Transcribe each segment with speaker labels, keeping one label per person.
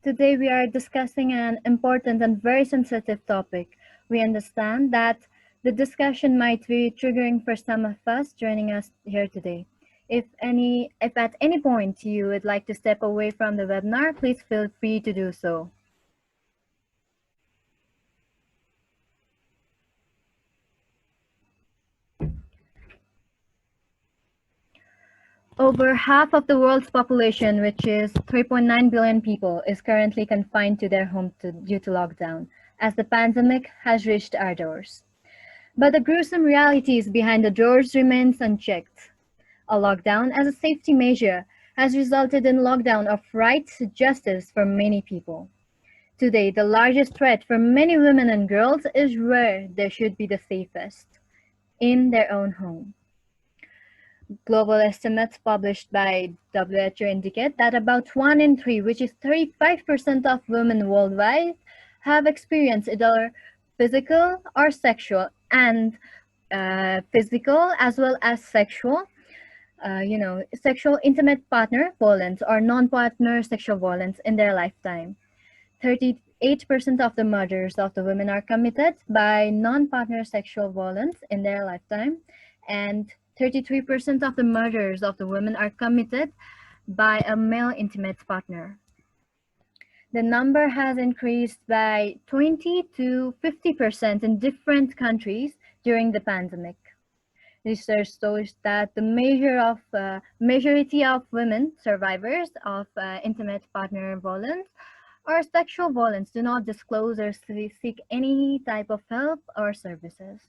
Speaker 1: Today we are discussing an important and very sensitive topic. We understand that the discussion might be triggering for some of us joining us here today. If at any point you would like to step away from the webinar, please feel free to do so. Over half of the world's population, which is 3.9 billion people, is currently confined to their home due to lockdown, as the pandemic has reached our doors. But the gruesome realities behind the doors remains unchecked. A lockdown as a safety measure has resulted in lockdown of rights to justice for many people. Today, the largest threat for many women and girls is where they should be the safest, in their own home. Global estimates published by WHO indicate that about 1 in 3, which is 35% of women worldwide, have experienced either physical or sexual and physical as well as sexual, sexual intimate partner violence or non-partner sexual violence in their lifetime. 38% of the murders of the women are committed by non-partner sexual violence in their lifetime, and 33% of the murders of the women are committed by a male intimate partner. The number has increased by 20 to 50% in different countries during the pandemic. Research shows that the majority of women survivors of intimate partner violence or sexual violence do not disclose or seek any type of help or services.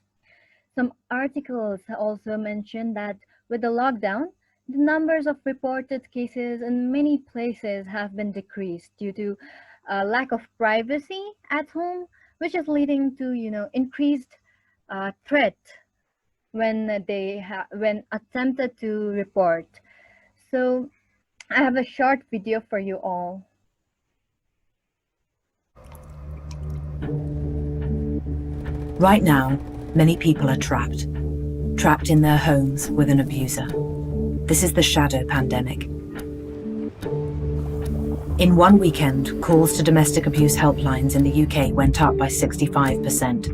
Speaker 1: Some articles also mention that with the lockdown, the numbers of reported cases in many places have been decreased due to lack of privacy at home, which is leading to increased threat when when attempted to report. So I have a short video for you all.
Speaker 2: Right now, many people are trapped in their homes with an abuser. This is the shadow pandemic. In one weekend, calls to domestic abuse helplines in the UK went up by 65%.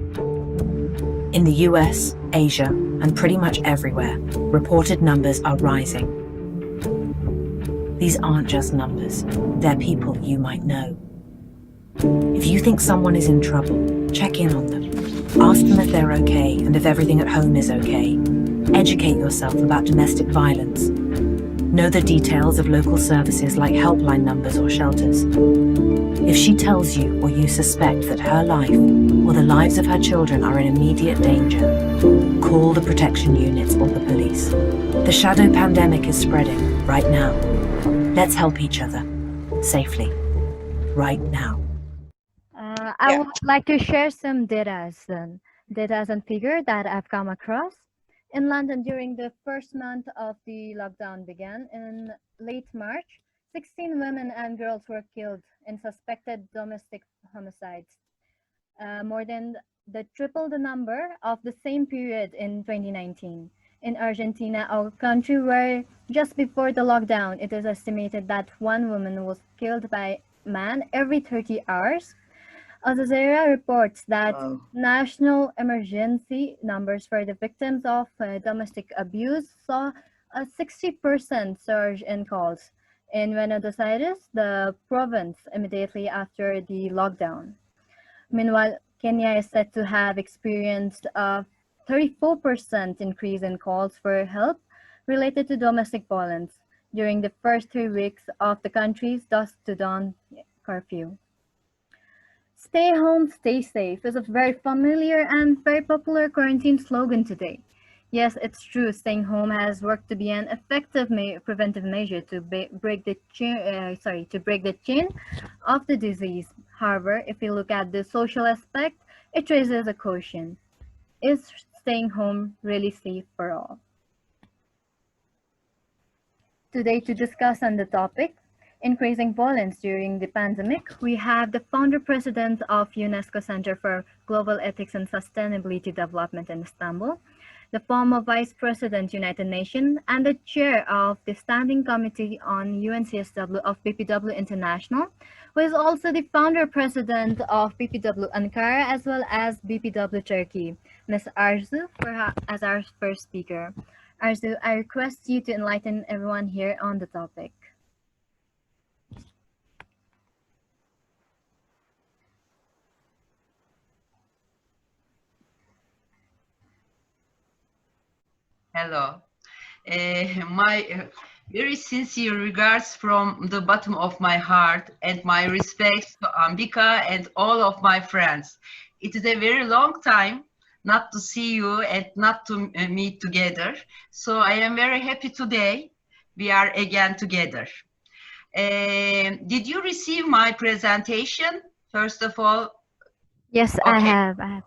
Speaker 2: In the US, Asia, and pretty much everywhere, reported numbers are rising. These aren't just numbers, they're people you might know. If you think someone is in trouble, check in on them. Ask them if they're okay and if everything at home is okay. Educate yourself about domestic violence. Know the details of local services like helpline numbers or shelters. If she tells you or you suspect that her life or the lives of her children are in immediate danger, call the protection units or the police. The shadow pandemic is spreading right now. Let's help each other safely right now.
Speaker 1: I would like to share some data and figure that I've come across. In London, during the first month of the lockdown began in late March, 16 women and girls were killed in suspected domestic homicides, more than triple the number of the same period in 2019. In Argentina, our country where just before the lockdown, it is estimated that one woman was killed by a man every 30 hours. Al Jazeera reports that national emergency numbers for the victims of domestic abuse saw a 60% surge in calls in Buenos Aires, the province, immediately after the lockdown. Meanwhile, Kenya is said to have experienced a 34% increase in calls for help related to domestic violence during the first 3 weeks of the country's dusk to dawn curfew. Stay home, stay safe is a very familiar and very popular quarantine slogan today. Yes, it's true, staying home has worked to be an effective preventive measure to break the chain of the disease. However, if you look at the social aspect, it raises a question. Is staying home really safe for all? Today, to discuss on the topic, increasing violence during the pandemic, we have the founder president of UNESCO Center for Global Ethics and Sustainability Development in Istanbul, the former Vice President, United Nations, and the Chair of the Standing Committee on UNCSW of BPW International, who is also the founder president of BPW Ankara as well as BPW Turkey, Ms. Arzu, as our first speaker. Arzu, I request you to enlighten everyone here on the topic.
Speaker 3: Hello. My very sincere regards from the bottom of my heart and my respects to Ambica and all of my friends. It is a very long time not to see you and not to meet together. So I am very happy today we are again together. Did you receive my presentation? First of all,
Speaker 1: yes, okay. I have it.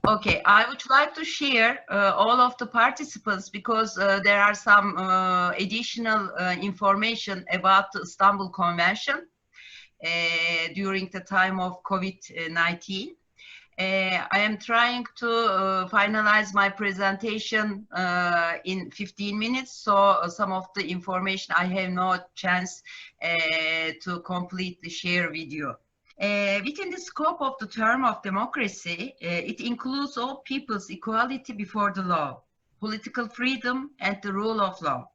Speaker 3: Okay, I would like to share all of the participants because there are some additional information about the Istanbul Convention during the time of COVID-19. I am trying to finalize my presentation in 15 minutes, so some of the information I have no chance to completely share with you. Within the scope of the term of democracy, it includes all people's equality before the law, political freedom, and the rule of law.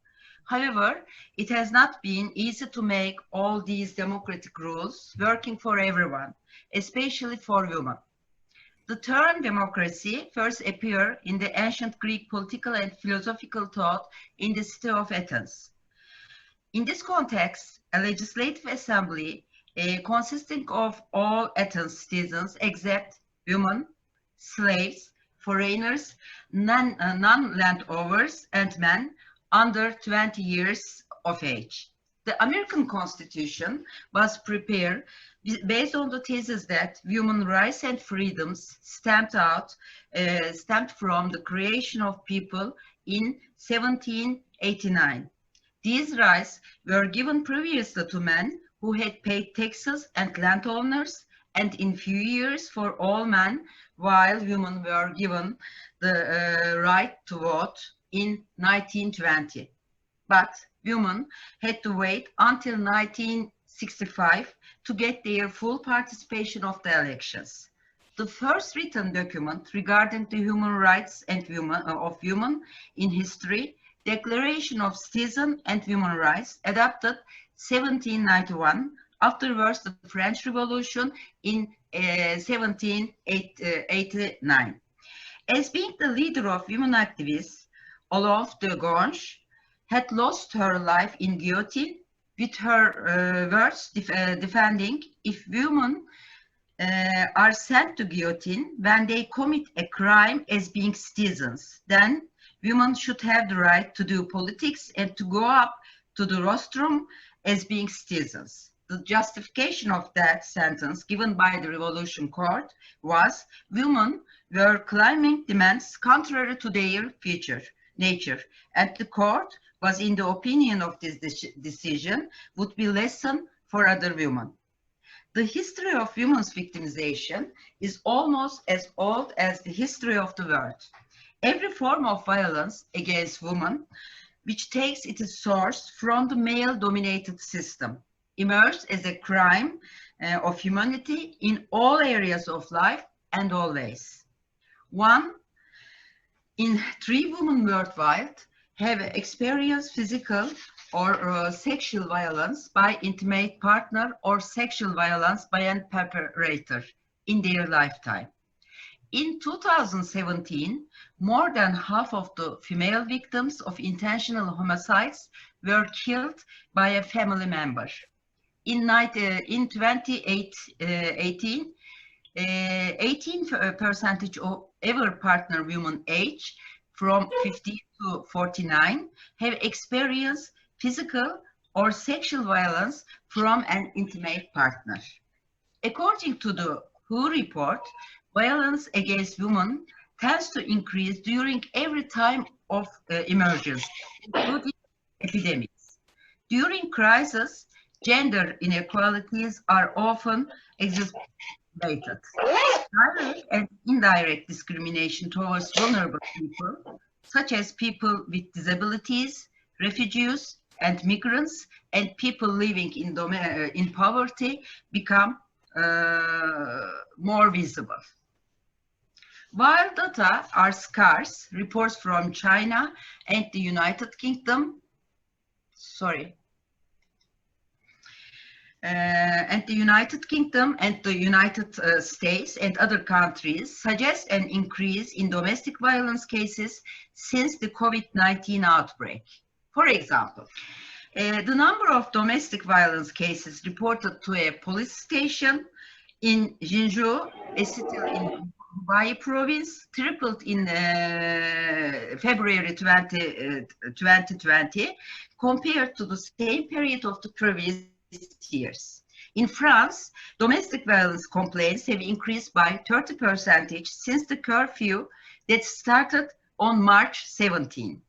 Speaker 3: However, it has not been easy to make all these democratic rules working for everyone, especially for women. The term democracy first appeared in the ancient Greek political and philosophical thought in the city of Athens. In this context, a legislative assembly consisting of all Athens citizens except women, slaves, foreigners, non-landowners, and men under 20 years of age. The American Constitution was prepared based on the thesis that human rights and freedoms stemmed from the creation of people in 1789. These rights were given previously to men who had paid taxes and landowners, and in few years for all men, while women were given the right to vote in 1920. But women had to wait until 1965 to get their full participation of the elections. The first written document regarding the human rights and of women in history, Declaration of Citizen and Human Rights, adopted 1791, afterwards the French Revolution in 1789. As being the leader of women activists, Olaf de Gonge had lost her life in guillotine, with her words defending if women are sent to guillotine when they commit a crime as being citizens, then women should have the right to do politics and to go up to the rostrum as being citizens. The justification of that sentence given by the Revolution Court was women were claiming demands contrary to their nature, and the court was in the opinion of this decision would be lesson for other women. The history of women's victimization is almost as old as the history of the world. Every form of violence against women, which takes its source from the male-dominated system, emerged as a crime of humanity in all areas of life and always. 1 in 3 women worldwide have experienced physical or sexual violence by intimate partner or sexual violence by a perpetrator in their lifetime. In 2017, more than half of the female victims of intentional homicides were killed by a family member. In 2018, 18% of every partner women age from 50 to 49 have experienced physical or sexual violence from an intimate partner. According to the WHO report, violence against women tends to increase during every time of emergency, including epidemics. During crisis, gender inequalities are often exacerbated. Direct and indirect discrimination towards vulnerable people, such as people with disabilities, refugees, and migrants, and people living in poverty become more visible. While data are scarce, reports from China and the United Kingdom, and the United Kingdom and the United States and other countries suggest an increase in domestic violence cases since the COVID-19 outbreak. For example, the number of domestic violence cases reported to a police station in Jinju, a city in Hubei province, tripled in February 2020 compared to the same period of the previous years. In France, domestic violence complaints have increased by 30% since the curfew that started on March 17.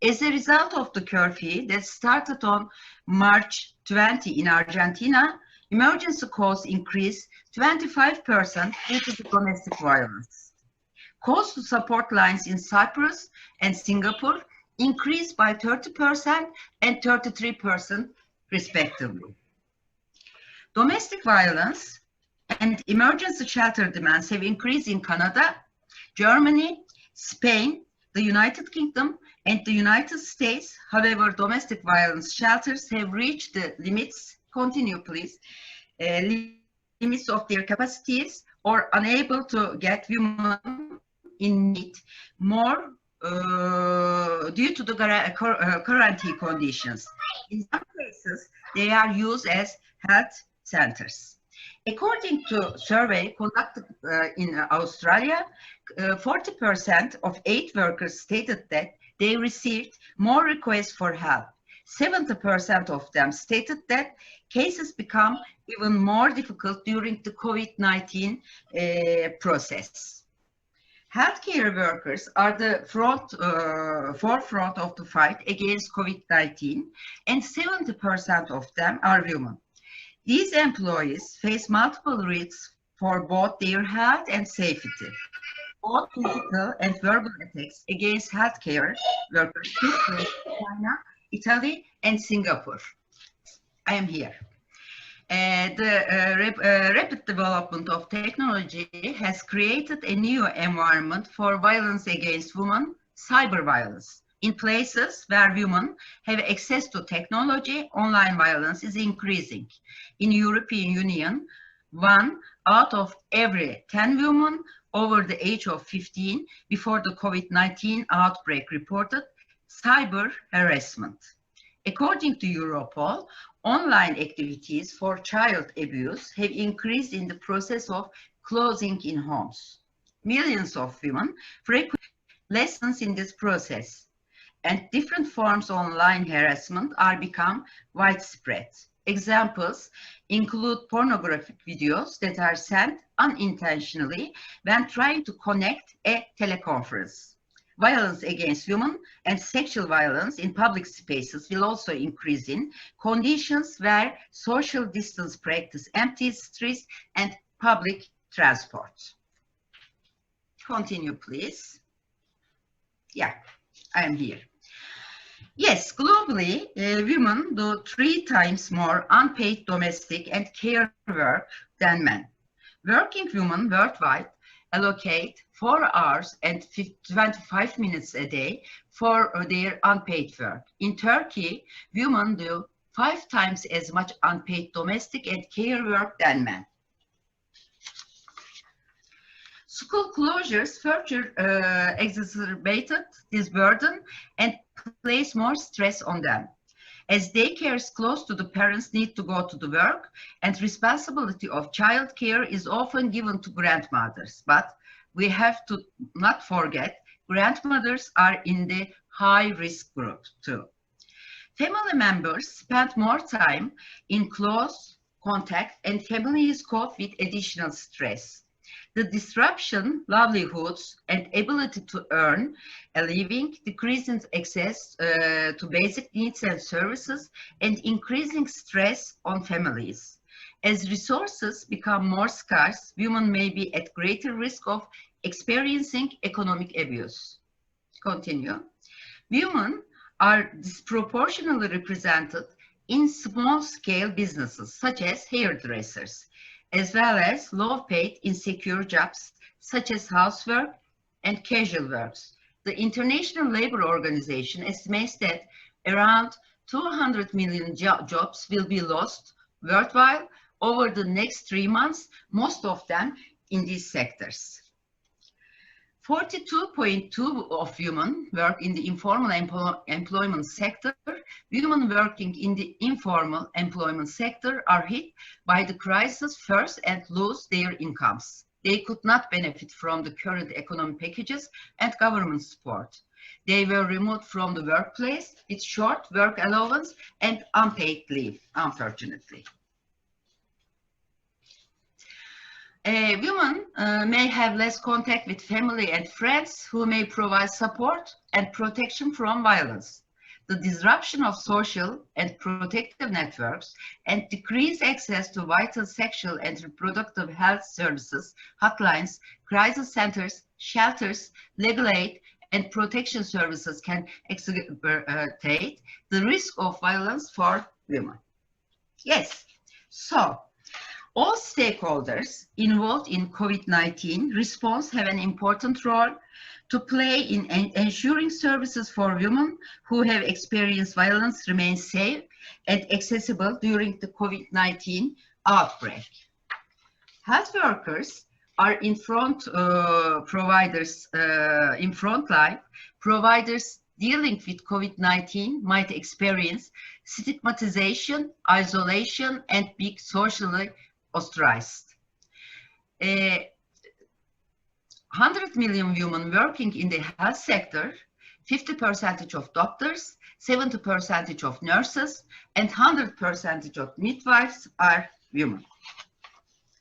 Speaker 3: As a result of the curfew that started on March 20 in Argentina, emergency calls increased 25% due to the domestic violence. Calls to support lines in Cyprus and Singapore increased by 30% and 33% respectively. Domestic violence and emergency shelter demands have increased in Canada, Germany, Spain, the United Kingdom, and the United States. However, domestic violence shelters have reached the limits, limits of their capacities, or unable to get women in need more due to the quarantine conditions. In some cases, they are used as health centers. According to a survey conducted in Australia, 40% of aid workers stated that they received more requests for help. 70% of them stated that cases become even more difficult during the COVID-19 process. Healthcare workers are the forefront of the fight against COVID-19, and 70% of them are women. These employees face multiple risks for both their health and safety. Both physical and verbal attacks against healthcare workers took place in China, Italy, and Singapore. I am here. The rapid development of technology has created a new environment for violence against women, cyber violence. In places where women have access to technology, online violence is increasing. In the European Union, 1 out of every 10 women over the age of 15 before the COVID-19 outbreak reported cyber harassment. According to Europol, online activities for child abuse have increased in the process of closing in homes. Millions of women frequent lessons in this process, and different forms of online harassment are become widespread. Examples include pornographic videos that are sent unintentionally when trying to connect a teleconference. Violence against women and sexual violence in public spaces will also increase in conditions where social distance practice, empty streets, and public transport. Continue, please. Yeah, I am here. Yes, globally, women do 3 times more unpaid domestic and care work than men. Working women worldwide allocate 4 hours and 25 minutes a day for their unpaid work. In Turkey, women do 5 times as much unpaid domestic and care work than men. School closures further exacerbated this burden and place more stress on them. As daycares close to the parents need to go to the work, and responsibility of child care is often given to grandmothers. But we have to not forget, grandmothers are in the high-risk group too. Family members spend more time in close contact, and families cope with additional stress. The disruption, livelihoods, and ability to earn a living, decreasing access to basic needs and services, and increasing stress on families. As resources become more scarce, women may be at greater risk of experiencing economic abuse. continue. Women are disproportionately represented in small-scale businesses such as hairdressers, as well as low-paid insecure jobs such as housework and casual works. The International Labour Organization estimates that around 200 million jobs will be lost worldwide over the next 3 months, most of them in these sectors. 42.2% of women work in the informal employment sector. Women working in the informal employment sector are hit by the crisis first and lose their incomes. They could not benefit from the current economic packages and government support. They were removed from the workplace with short work allowance and unpaid leave, unfortunately. Women may have less contact with family and friends who may provide support and protection from violence. The disruption of social and protective networks and decreased access to vital sexual and reproductive health services, hotlines, crisis centers, shelters, legal aid, and protection services can exacerbate the risk of violence for women. Yes, so all stakeholders involved in COVID-19 response have an important role to play in ensuring services for women who have experienced violence remain safe and accessible during the COVID-19 outbreak. Health workers are in front line. Providers dealing with COVID-19 might experience stigmatization, isolation, and be socially ostracized. 100 million women working in the health sector, 50% of doctors, 70% of nurses, and 100% of midwives are women.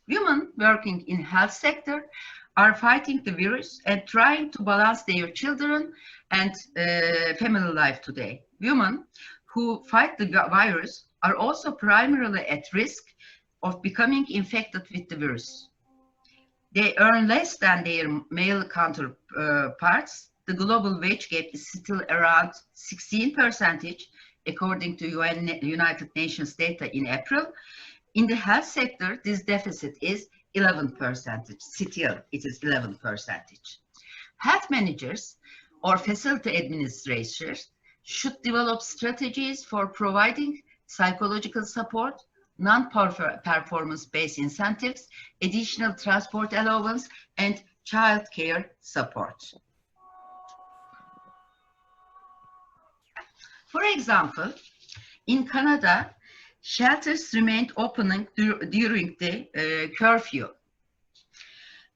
Speaker 3: Women working in health sector are fighting the virus and trying to balance their children and family life today. Women who fight the virus are also primarily at risk of becoming infected with the virus. They earn less than their male counterparts. The global wage gap is still around 16%, according to United Nations data in April. In the health sector, this deficit is 11%. Still, it is 11%. Health managers or facility administrators should develop strategies for providing psychological support, non-performance-based incentives, additional transport allowance, and child care support. For example, in Canada, shelters remained open during the curfew.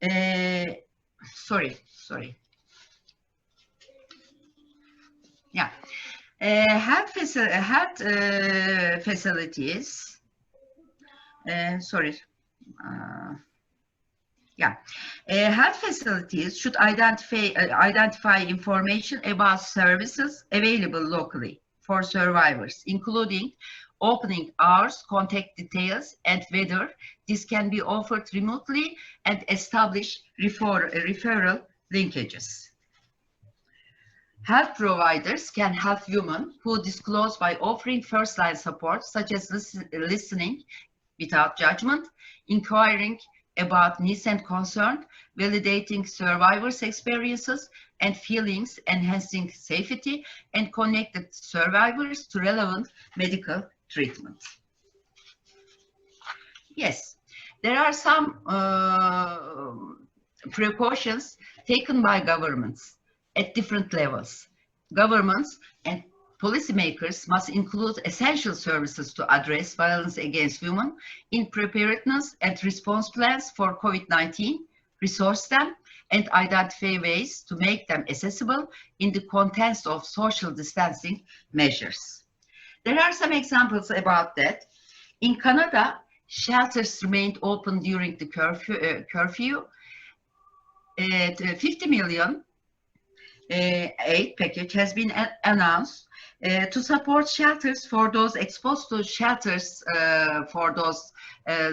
Speaker 3: Health facilities. Health facilities should identify information about services available locally for survivors, including opening hours, contact details, and whether this can be offered remotely, and establish referral linkages. Health providers can help women who disclose by offering first-line support, such as listening without judgment, inquiring about needs and concerns, validating survivors' experiences and feelings, enhancing safety, and connected survivors to relevant medical treatment. Yes, there are some precautions taken by governments at different levels. Governments and policymakers must include essential services to address violence against women in preparedness and response plans for COVID-19, resource them, and identify ways to make them accessible in the context of social distancing measures. There are some examples about that. In Canada, shelters remained open during the curfew. 50 million aid package has been announced to support shelters for those exposed to shelters for those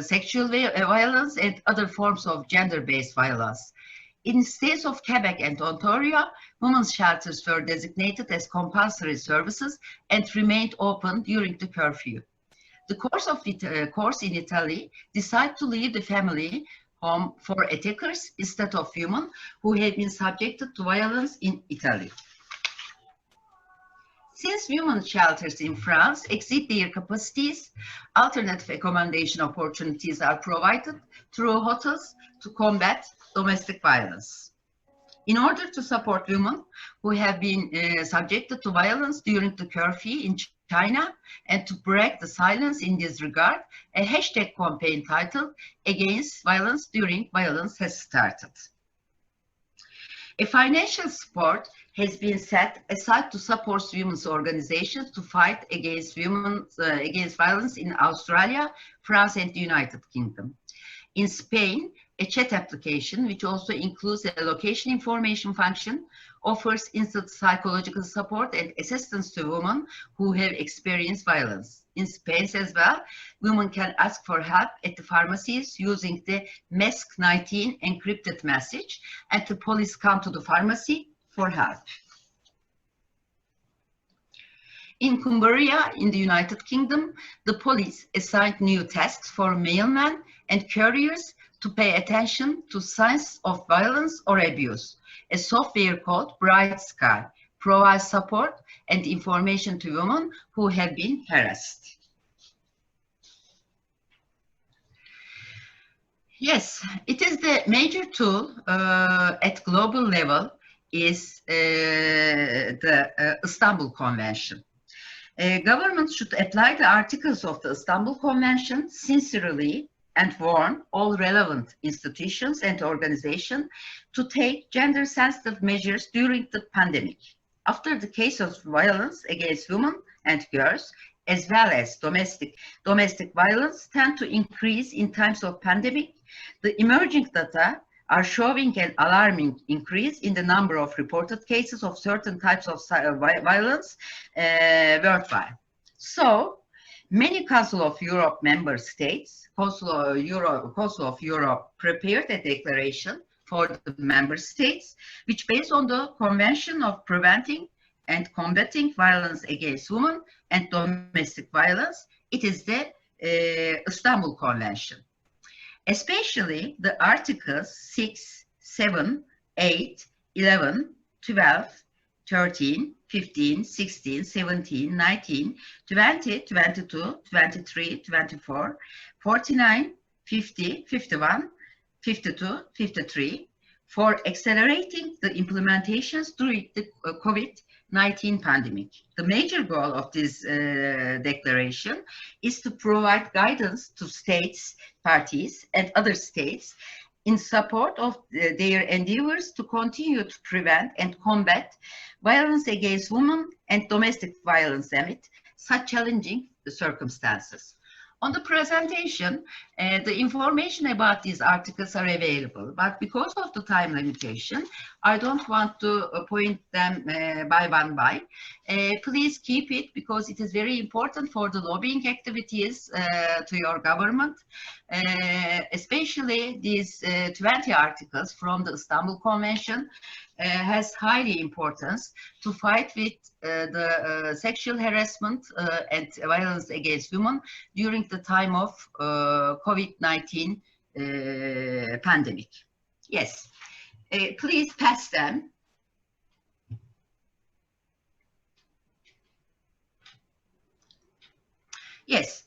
Speaker 3: sexual violence and other forms of gender-based violence. In states of Quebec and Ontario, women's shelters were designated as compulsory services and remained open during the curfew. The course in Italy decided to leave the family home for attackers instead of women who had been subjected to violence in Italy. Since women's shelters in France exceed their capacities, alternative accommodation opportunities are provided through hotels to combat domestic violence. In order to support women who have been subjected to violence during the curfew in China and to break the silence in this regard, a hashtag campaign titled "Against Violence During Violence" has started. A financial support has been set aside to support women's organizations to fight against violence in Australia, France, and the United Kingdom. In Spain, a chat application, which also includes a location information function, offers instant psychological support and assistance to women who have experienced violence. In Spain as well, women can ask for help at the pharmacies using the MESC19 encrypted message, and the police come to the pharmacy for help. In Kumari, in the United Kingdom, the police assigned new tasks for mailmen and couriers to pay attention to signs of violence or abuse. A software called Bright Sky provides support and information to women who have been harassed. Yes, it is the major tool at global level is the Istanbul Convention. Governments should apply the articles of the Istanbul Convention sincerely and warn all relevant institutions and organizations to take gender-sensitive measures during the pandemic. After the case of violence against women and girls, as well as domestic violence, tend to increase in times of pandemic, the emerging data are showing an alarming increase in the number of reported cases of certain types of violence worldwide. So, many Council of Europe member states, Council of Europe prepared a declaration for the member states, which based on the Convention of Preventing and Combating Violence Against Women and Domestic Violence. It is the Istanbul Convention. Especially the Articles 6, 7, 8, 11, 12, 13, 15, 16, 17, 19, 20, 22, 23, 24, 49, 50, 51, 52, 53, for accelerating the implementations during the COVID-19 pandemic. The major goal of this declaration is to provide guidance to states, parties, and other states in support of their endeavors to continue to prevent and combat violence against women and domestic violence amid such challenging circumstances. On the presentation, the information about these articles are available, but because of the time limitation, I don't want to point them by one by. Please keep it because it is very important for the lobbying activities to your government, especially these 20 articles from the Istanbul Convention has highly importance to fight with the sexual harassment and violence against women during the time of COVID-19 pandemic. Yes, please pass them. Yes.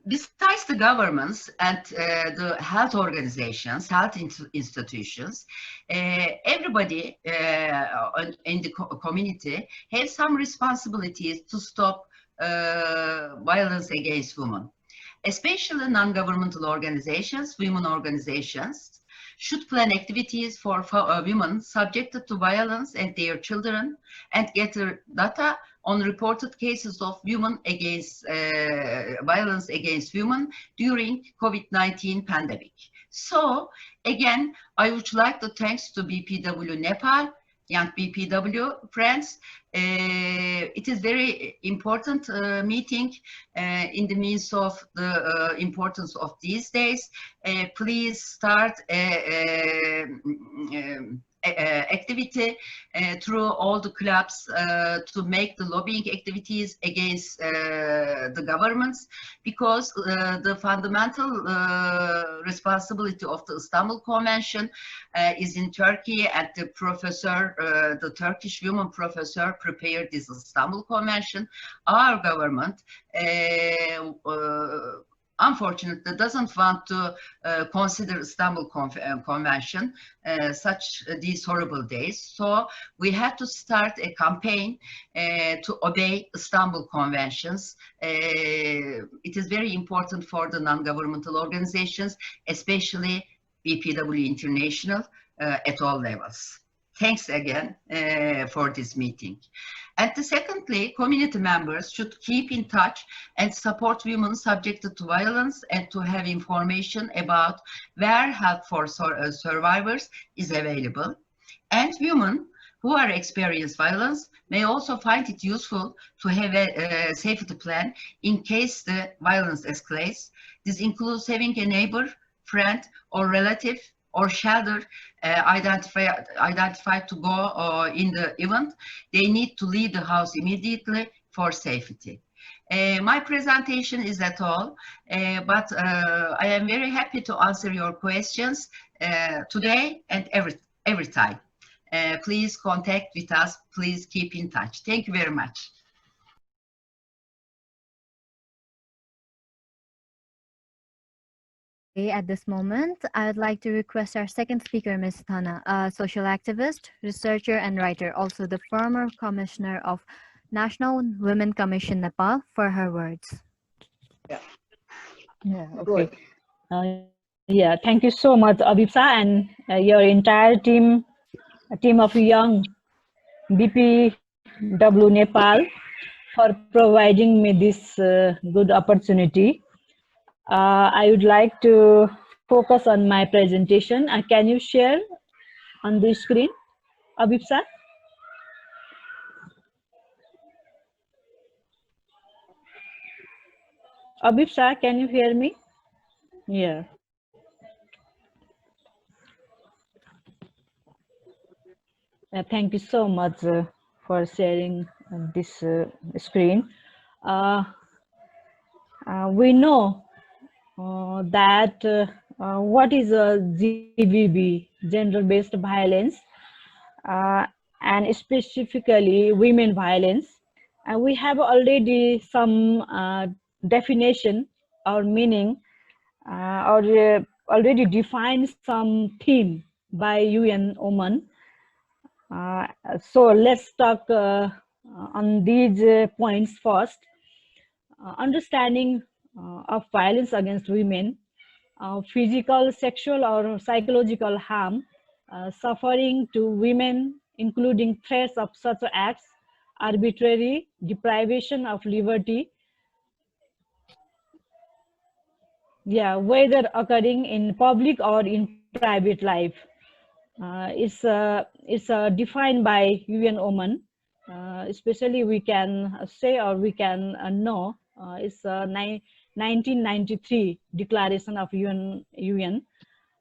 Speaker 3: Besides the governments and the health organizations, health institutions, everybody in the community has some responsibilities to stop violence against women. Especially non-governmental organizations, women organizations, should plan activities for women subjected to violence and their children and gather data on reported cases of women against violence against women during COVID-19 pandemic. So again, I would like to thanks to BPW Nepal young BPW friends. It is very important meeting in the midst of the importance of these days. Please start activity through all the clubs to make the lobbying activities against the governments, because the fundamental responsibility of the Istanbul Convention is in Turkey, and the professor, the Turkish woman professor, prepared this Istanbul Convention. Our government unfortunately doesn't want to consider Istanbul Convention these horrible days. So we have to start a campaign to obey Istanbul Conventions. It is very important for the non-governmental organizations, especially BPW International, at all levels. Thanks again for this meeting. And secondly, community members should keep in touch and support women subjected to violence, and to have information about where help for survivors is available. And women who are experienced violence may also find it useful to have a safety plan in case the violence escalates. This includes having a neighbor, friend, or relative or shelter identified to go in the event. They need to leave the house immediately for safety. My presentation is at all, but I am very happy to answer your questions today and every time. Please contact with us. Please keep in touch. Thank you very much.
Speaker 1: At this moment, I would like to request our second speaker, Ms. Dhana, a social activist, researcher, and writer, also the former commissioner of National Women Commission Nepal, for her words.
Speaker 4: Yeah, okay. Yeah, thank you so much, Avipsa, and your entire team, a team of young BPW Nepal, for providing me this good opportunity. I would like to focus on my presentation. Can you share on the screen, Avipsa? Avipsa, can you hear me? Yeah. Thank you so much for sharing this screen. We know that what is a GBV, gender-based violence, and specifically women violence. And we have already some definition or meaning, or already defined some theme by UN Women. So let's talk on these points first. Understanding of violence against women, physical, sexual, or psychological harm, suffering to women, including threats of such acts, arbitrary deprivation of liberty, whether occurring in public or in private life. It's defined by UN Women. Especially we can say, or we can know, it's a 1993 declaration of UN.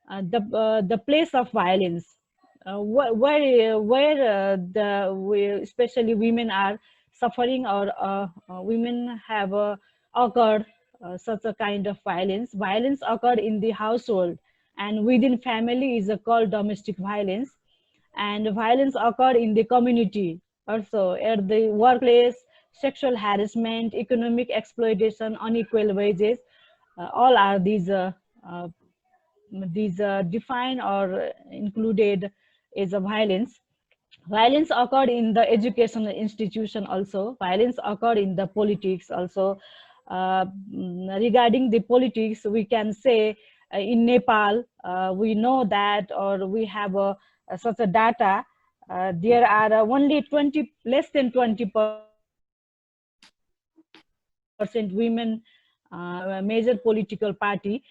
Speaker 4: The place of violence, where especially women are suffering, or women have occurred such a kind of violence. Violence occurred in the household and within family is called domestic violence, and violence occurred in the community, also at the workplace, sexual harassment, economic exploitation, unequal wages, all are these defined or included as a violence. Violence occurred in the educational institution also. Violence occurred in the politics also. Regarding the politics, we can say in Nepal, we know that, or we have such a data, there are only less than 20% women, major political party,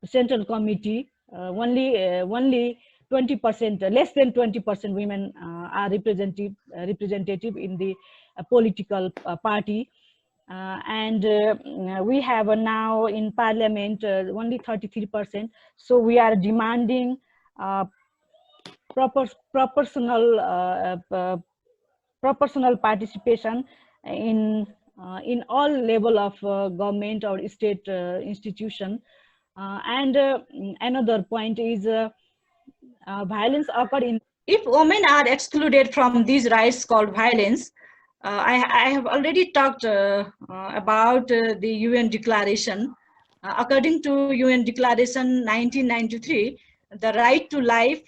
Speaker 4: central committee, only 20%, less than 20% women are representative in the political party. And we have now in parliament only 33%. So we are demanding proportional participation in all level of government or state institution. And another point is violence occurred in. If women are excluded from these rights called violence, I have already talked about the UN Declaration. According to UN Declaration 1993, the right to life,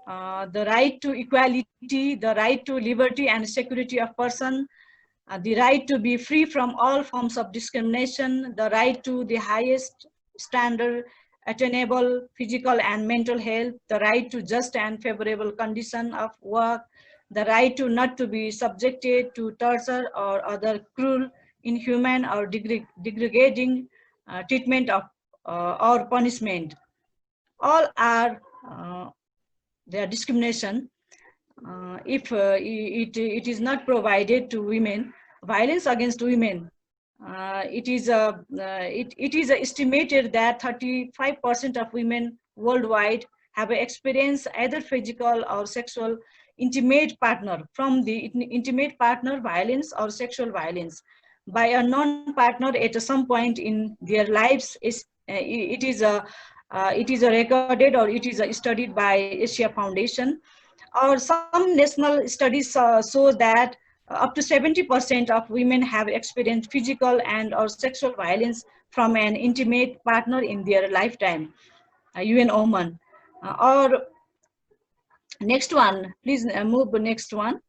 Speaker 4: the right to equality, the right to liberty and security of person, the right to be free from all forms of discrimination, the right to the highest standard attainable physical and mental health, the right to just and favorable condition of work, the right to not to be subjected to torture or other cruel, inhuman or degrading treatment of or punishment. All are their discrimination. If it is not provided to women, violence against women, it is estimated that 35% of women worldwide have experienced either physical or sexual intimate partner from the intimate partner violence or sexual violence by a non-partner at some point in their lives. It is a recorded or it is studied by Asia Foundation, or some national studies show that up to 70% of women have experienced physical and or sexual violence from an intimate partner in their lifetime. UN Women. Or next one, please move the next one.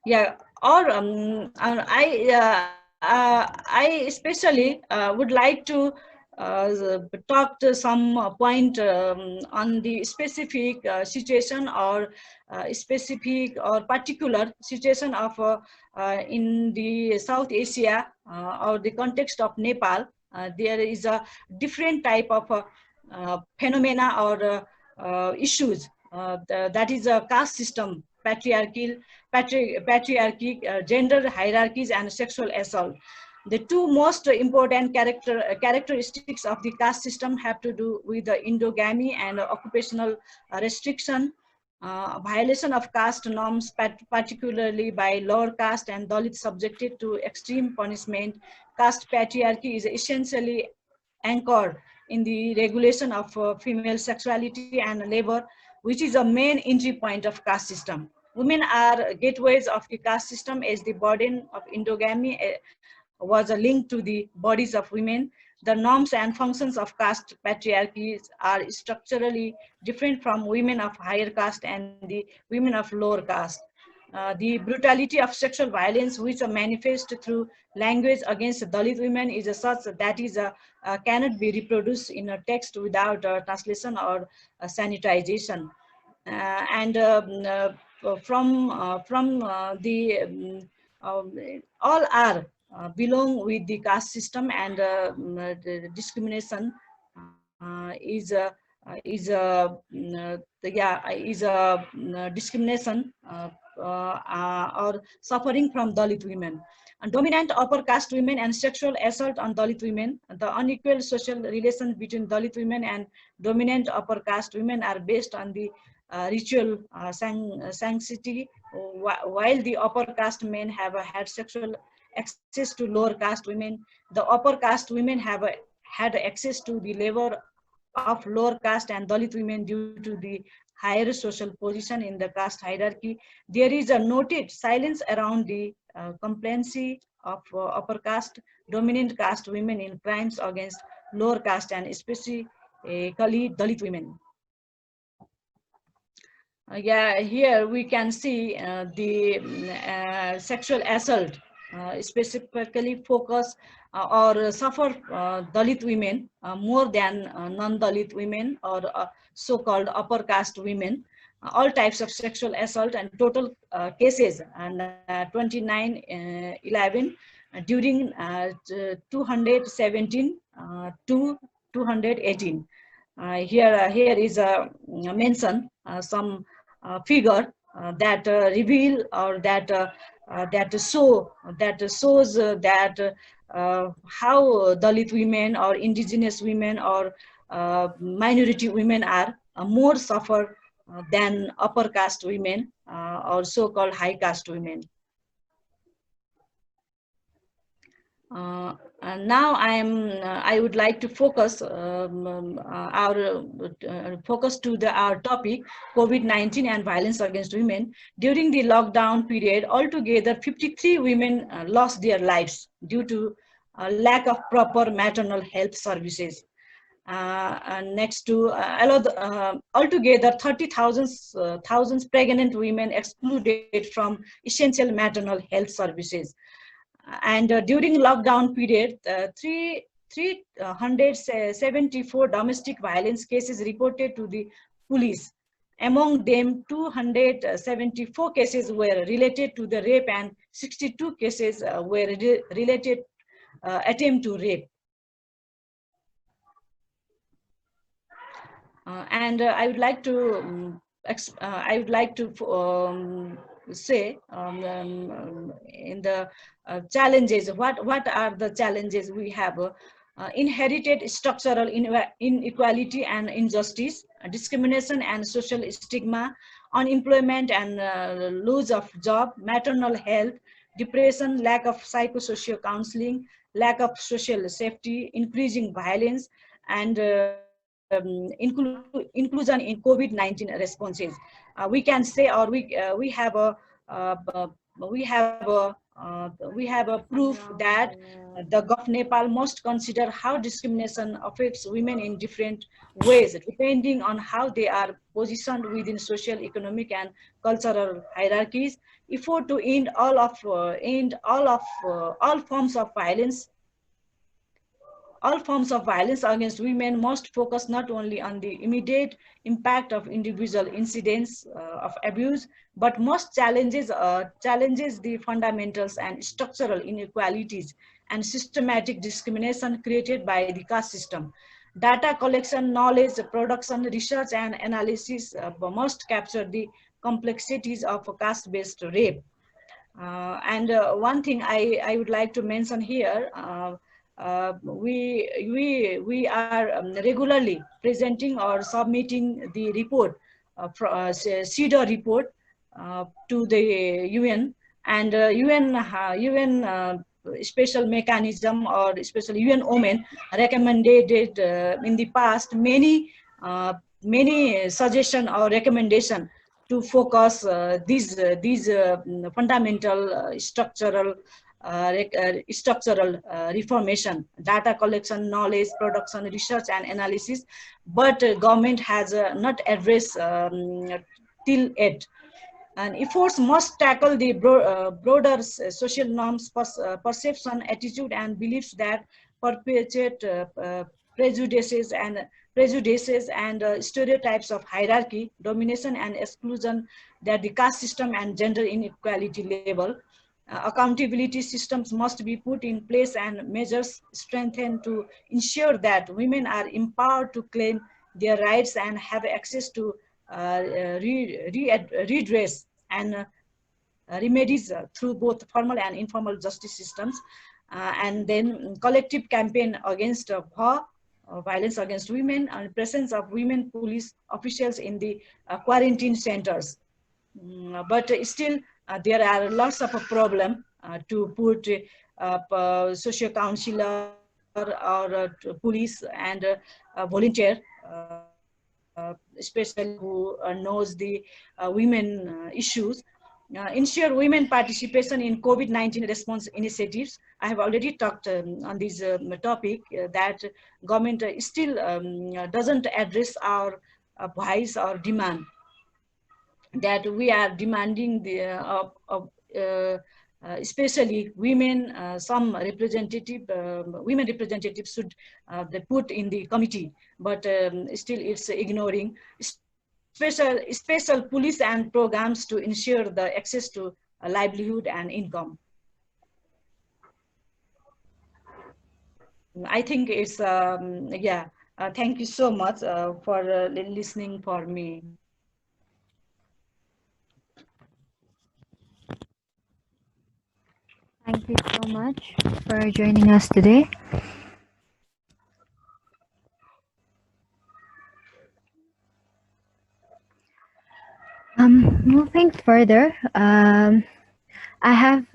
Speaker 4: Yeah, or I especially would like to talk to some point on the specific situation or specific or particular situation of in the South Asia or the context of Nepal. There is a different type of phenomena or issues that is a caste system, patriarchy, gender hierarchies, and sexual assault. The two most important characteristics of the caste system have to do with the endogamy and occupational restriction, violation of caste norms, particularly by lower caste and Dalit subjected to extreme punishment. Caste patriarchy is essentially anchored in the regulation of female sexuality and labor, which is a main entry point of caste system. Women are gateways of the caste system, as the burden of endogamy was a link to the bodies of women. The norms and functions of caste patriarchies are structurally different from women of higher caste and the women of lower caste. The brutality of sexual violence, which are manifest through language against Dalit women, is such that is cannot be reproduced in a text without translation or sanitization. All are belong with the caste system, and the discrimination is discrimination or suffering from Dalit women. And dominant upper caste women and sexual assault on Dalit women. The unequal social relations between Dalit women and dominant upper caste women are based on the ritual sanctity, while the upper caste men have had sexual access to lower caste women. The upper caste women have had access to the labor of lower caste and Dalit women due to the higher social position in the caste hierarchy. There is a noted silence around the complacency of upper caste, dominant caste women in crimes against lower caste and especially Dalit women. Here we can see the sexual assault specifically focus or suffer Dalit women more than non-Dalit women or so-called upper caste women. All types of sexual assault and total cases, and 2911 during 217 to 218. Here is a mention some figure that reveal or that that shows that how Dalit women or indigenous women or minority women are more suffer than upper caste women or so-called high caste women. And now I would like to focus our focus to our topic, COVID-19 and violence against women. During the lockdown period, altogether 53 women lost their lives due to lack of proper maternal health services. And next to altogether 30,000 thousands pregnant women excluded from essential maternal health services. And during lockdown period, 374 domestic violence cases reported to the police. Among them, 274 cases were related to the rape and 62 cases were related attempt to rape. And I would like to say in the challenges, what are the challenges we have? Inherited structural inequality and injustice, discrimination and social stigma, unemployment and loss of job, maternal health, depression, lack of psychosocial counseling, lack of social safety, increasing violence, and inclusion in COVID-19 responses. We can say, or we have a proof that the government of Nepal must consider how discrimination affects women in different ways, depending on how they are positioned within social, economic, and cultural hierarchies. Effort to end all forms of violence. All forms of violence against women must focus not only on the immediate impact of individual incidents of abuse, but must challenges the fundamentals and structural inequalities and systematic discrimination created by the caste system. Data collection, knowledge, production, research, and analysis must capture the complexities of caste-based rape. And one thing I would like to mention here, we are regularly presenting or submitting the report, CEDAW report to the UN, and UN special mechanism or especially UN Women recommended in the past many suggestion or recommendation to focus these fundamental structural reformation, data collection, knowledge, production, research, and analysis, but government has not addressed till yet. And efforts must tackle the broader social norms, perception, attitude, and beliefs that perpetuate prejudices and stereotypes of hierarchy, domination, and exclusion that the caste system and gender inequality level. Accountability systems must be put in place and measures strengthened to ensure that women are empowered to claim their rights and have access to redress and remedies through both formal and informal justice systems. And then collective campaign against violence against women and presence of women police officials in the quarantine centers. But still, there are lots of a problem to put social counselor or police and volunteer, especially who knows the women issues. Ensure women participation in COVID-19 response initiatives. I have already talked on this topic that government still doesn't address our voice or demand, that we are demanding the especially women, some representative women representatives should they put in the committee, but still it's ignoring special police and programs to ensure the access to a livelihood and income. I think it's yeah, Thank you so much for listening for me.
Speaker 1: Thank you so much for joining us today. Moving further, I have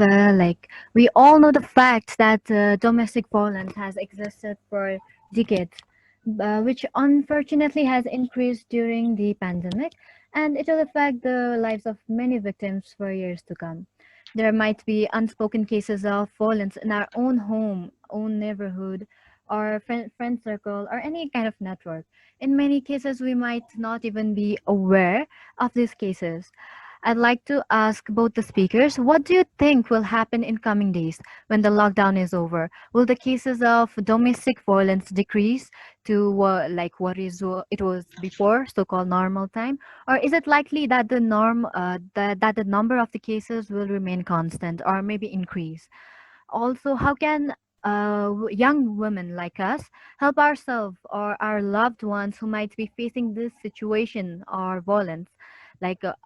Speaker 1: we all know the fact that domestic violence has existed for decades, which unfortunately has increased during the pandemic, and it will affect the lives of many victims for years to come. There might be unspoken cases of violence in our own home, own neighborhood, or friend circle, or any kind of network. In many cases, we might not even be aware of these cases. I'd like to ask both the speakers, what do you think will happen in coming days when the lockdown is over? Will the cases of domestic violence decrease to it was before, so-called normal time, or is it likely that that the number of the cases will remain constant or maybe increase? Also, how can young women like us help ourselves or our loved ones who might be facing this situation or violence?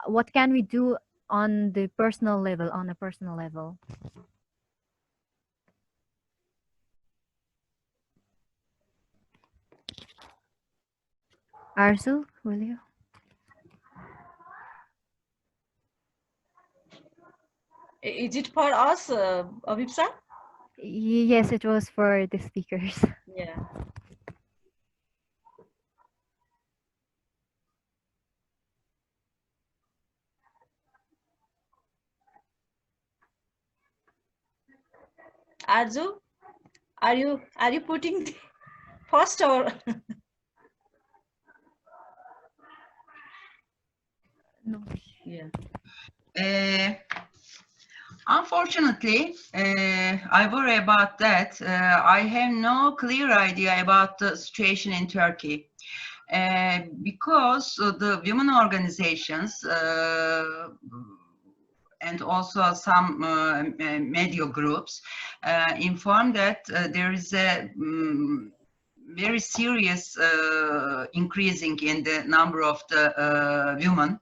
Speaker 1: What can we do on the personal level, on a personal level? Arzu, will you?
Speaker 4: Is it for us, Avipsa?
Speaker 1: Yes, it was for the speakers.
Speaker 4: Yeah. Arzu, are you putting first or?
Speaker 1: No.
Speaker 4: Yeah.
Speaker 3: Unfortunately, I worry about that. I have no clear idea about the situation in Turkey. Because the women organizations and also some media groups inform that there is a very serious increasing in the number of the women.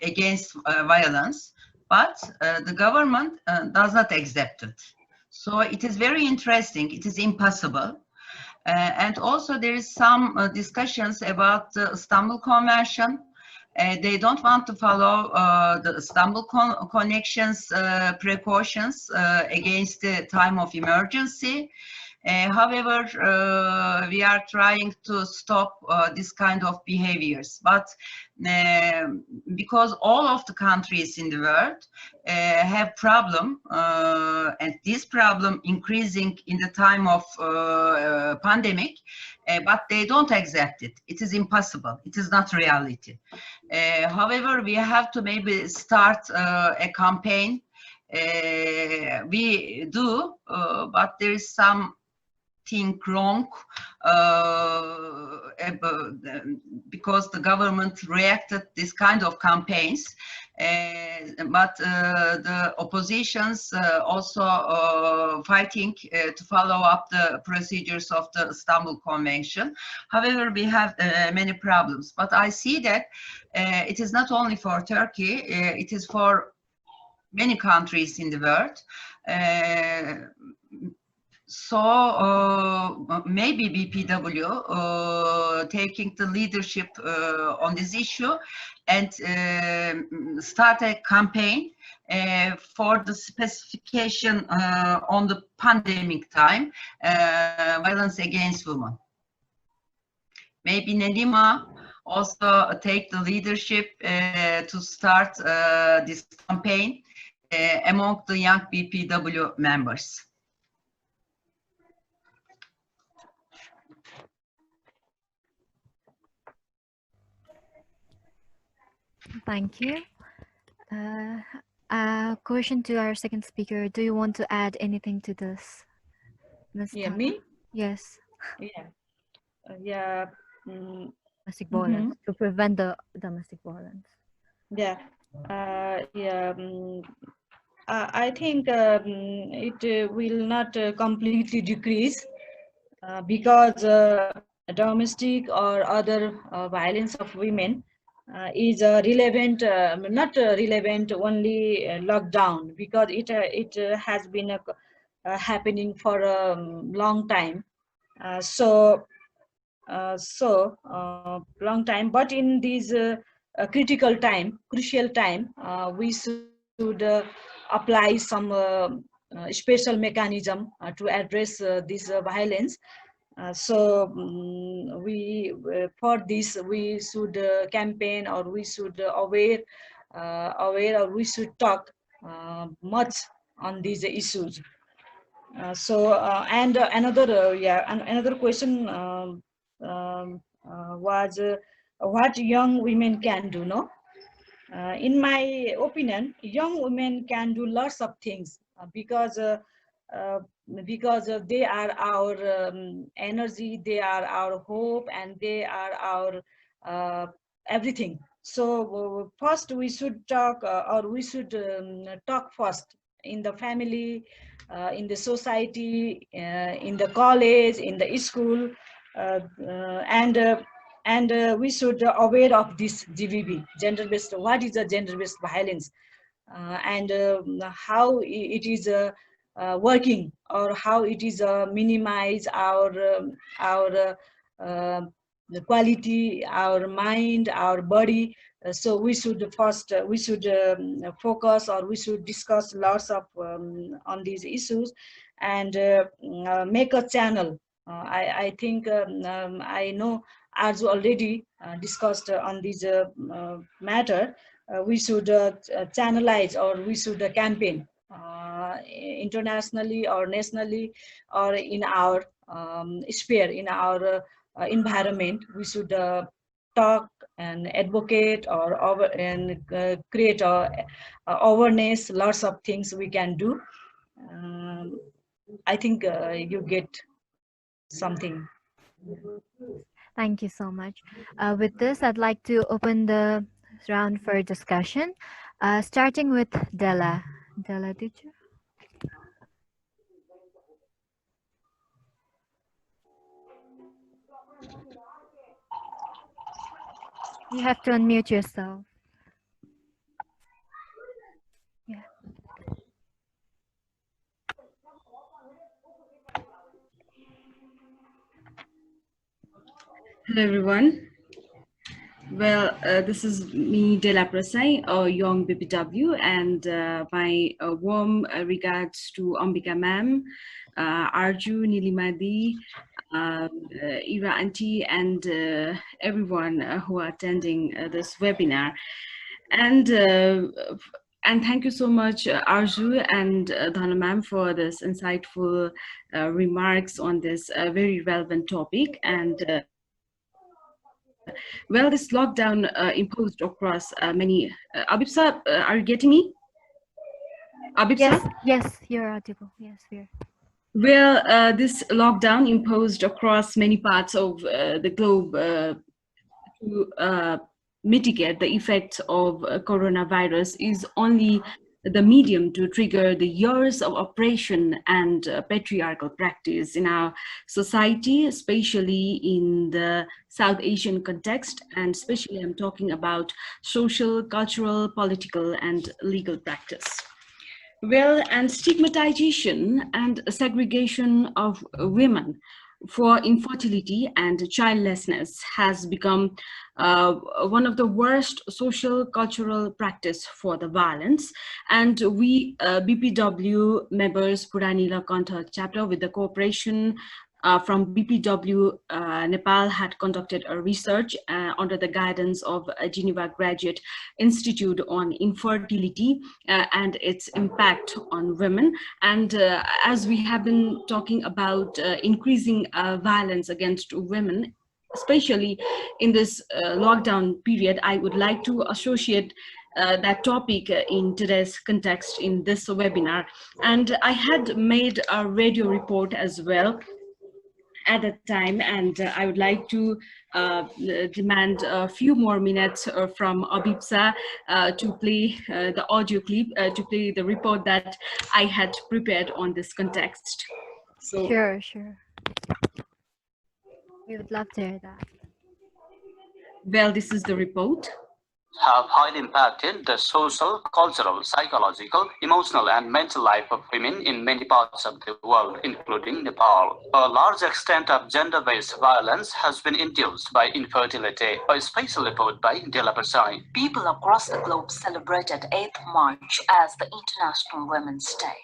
Speaker 3: Against violence, but the government does not accept it. So it is very interesting. It is impossible. And also there is some discussions about the Istanbul Convention. They don't want to follow the Istanbul Connections precautions against the time of emergency. However, we are trying to stop this kind of behaviors. But because all of the countries in the world have problem, and this problem increasing in the time of pandemic, but they don't accept it. It is impossible. It is not reality. However, we have to maybe start a campaign. We do, but there is some think wrong because the government reacted this kind of campaigns, but the oppositions also fighting to follow up the procedures of the Istanbul Convention. However, we have many problems, but I see that it is not only for Turkey, it is for many countries in the world. So maybe BPW taking the leadership on this issue and start a campaign for the specification on the pandemic time, violence against women. Maybe Nedima also take the leadership to start this campaign among the young BPW members.
Speaker 1: Thank you. Question to our second speaker. Do you want to add anything to this, Ms.
Speaker 4: Yeah,
Speaker 1: Dhana?
Speaker 4: me?
Speaker 1: Yes.
Speaker 4: Yeah. Yeah.
Speaker 1: Domestic violence, to prevent the domestic violence.
Speaker 4: Yeah. Yeah. I think it will not completely decrease because domestic or other violence of women is relevant, not relevant only lockdown, because it has been happening for a long time. Long time, but in this critical time, crucial time, we should apply some special mechanism to address this violence. For this we should campaign, or we should aware, or we should talk much on these issues. Another question was what young women can do, no? In my opinion, young women can do lots of things uh, they are our energy, they are our hope, and they are our everything. So first we should talk, or we should talk first in the family, in the society, in the college, in the school, uh, uh, and uh, and we should aware of this GBV, gender-based. What is a gender-based violence, and how it is working, or how it is minimize our the quality, our mind, our body. So we should first we should focus, or we should discuss lots of on these issues, and make a channel. I think I know Arzu already discussed on this matter. We should channelize, or we should campaign internationally or nationally, or in our sphere, in our environment. We should talk and advocate, or create awareness. Lots of things we can do. I think you get something.
Speaker 1: Thank you so much. With this, I'd like to open the round for discussion, starting with Della. Della, did you? You have to unmute yourself. Yeah.
Speaker 5: Hello, everyone. Well, this is me, Della Prasai, young BPW, and my warm regards to Ambica ma'am, Arju, Nilimadi, Ira auntie, and everyone who are attending this webinar. And thank you so much, Arju and Dhana ma'am, for this insightful remarks on this very relevant topic. And well, this lockdown imposed across many. Avipsa, are you getting me? Avipsa?
Speaker 1: Yes, you're audible. Yes, we're.
Speaker 5: Well, this lockdown imposed across many parts of the globe to mitigate the effects of coronavirus is only the medium to trigger the years of oppression and patriarchal practice in our society, especially in the South Asian context, and especially I'm talking about social, cultural, political, and legal practice. Well, and stigmatization and segregation of women for infertility and childlessness has become one of the worst social cultural practice for the violence. And we BPW members, Budhanilkantha chapter, with the cooperation from BPW Nepal, had conducted a research under the guidance of Geneva Graduate Institute on infertility and its impact on women. And as we have been talking about increasing violence against women, especially in this lockdown period, I would like to associate that topic in today's context in this webinar. And I had made a radio report as well. at that time, and I would like to demand a few more minutes from Avipsa to play the audio clip, to play the report that I had prepared on this context. So,
Speaker 1: Sure. We would love to hear that.
Speaker 5: well, this is the report.
Speaker 6: Have highly impacted the social, cultural, psychological, emotional, and mental life of women in many parts of the world, including Nepal. A large extent of gender-based violence has been induced by infertility. A special report by Prasai.
Speaker 2: People across the globe celebrated 8th March as the International Women's Day.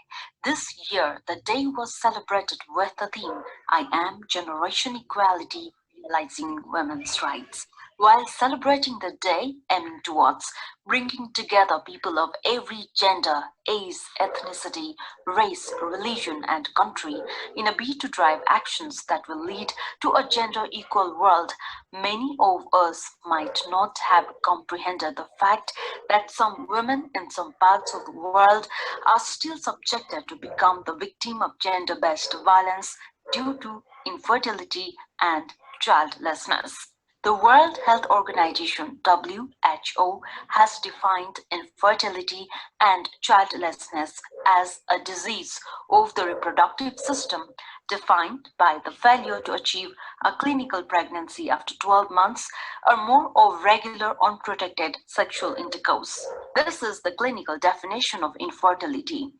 Speaker 2: This year, the day was celebrated with the theme, I Am Generation Equality, Realizing Women's Rights. While celebrating the day aiming towards bringing together people of every gender, age, ethnicity, race, religion, and country in a bid to drive actions that will lead to a gender-equal world, many of us might not have comprehended the fact that some women in some parts of the world are still subjected to become the victim of gender-based violence due to infertility and childlessness. The World Health Organization, WHO, has defined infertility and childlessness as a disease of the reproductive system defined by the failure to achieve a clinical pregnancy after 12 months or more of regular unprotected sexual intercourse. This is the clinical definition of infertility.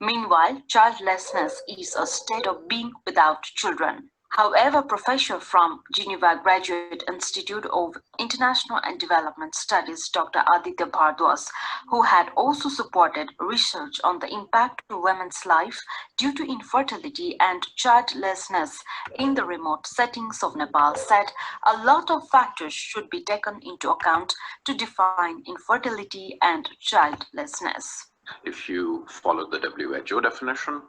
Speaker 2: Meanwhile, childlessness is a state of being without children. However, professor from Geneva Graduate Institute of International and Development Studies, Dr. Aditya Bhardwaj, who had also supported research on the impact to women's life due to infertility and childlessness in the remote settings of Nepal, said a lot of factors should be taken into account to define infertility and childlessness.
Speaker 7: If you follow the WHO definition,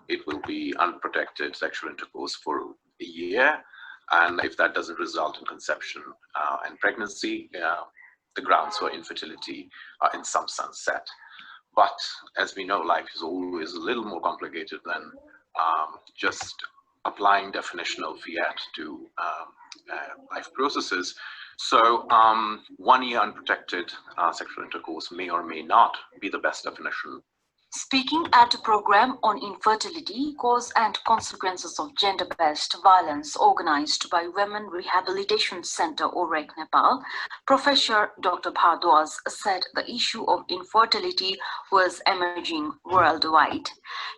Speaker 7: it will be unprotected sexual intercourse for a year, and if that doesn't result in conception and pregnancy, the grounds for infertility are in some sense set. But as we know, life is always a little more complicated than just applying definitional fiat to life processes. So 1 year unprotected sexual intercourse may or may not be the best definition.
Speaker 2: Speaking at a program on infertility, cause and consequences of gender-based violence organized by Women Rehabilitation Center, OREC, Nepal, Professor Dr. Bhardwaj said the issue of infertility was emerging worldwide.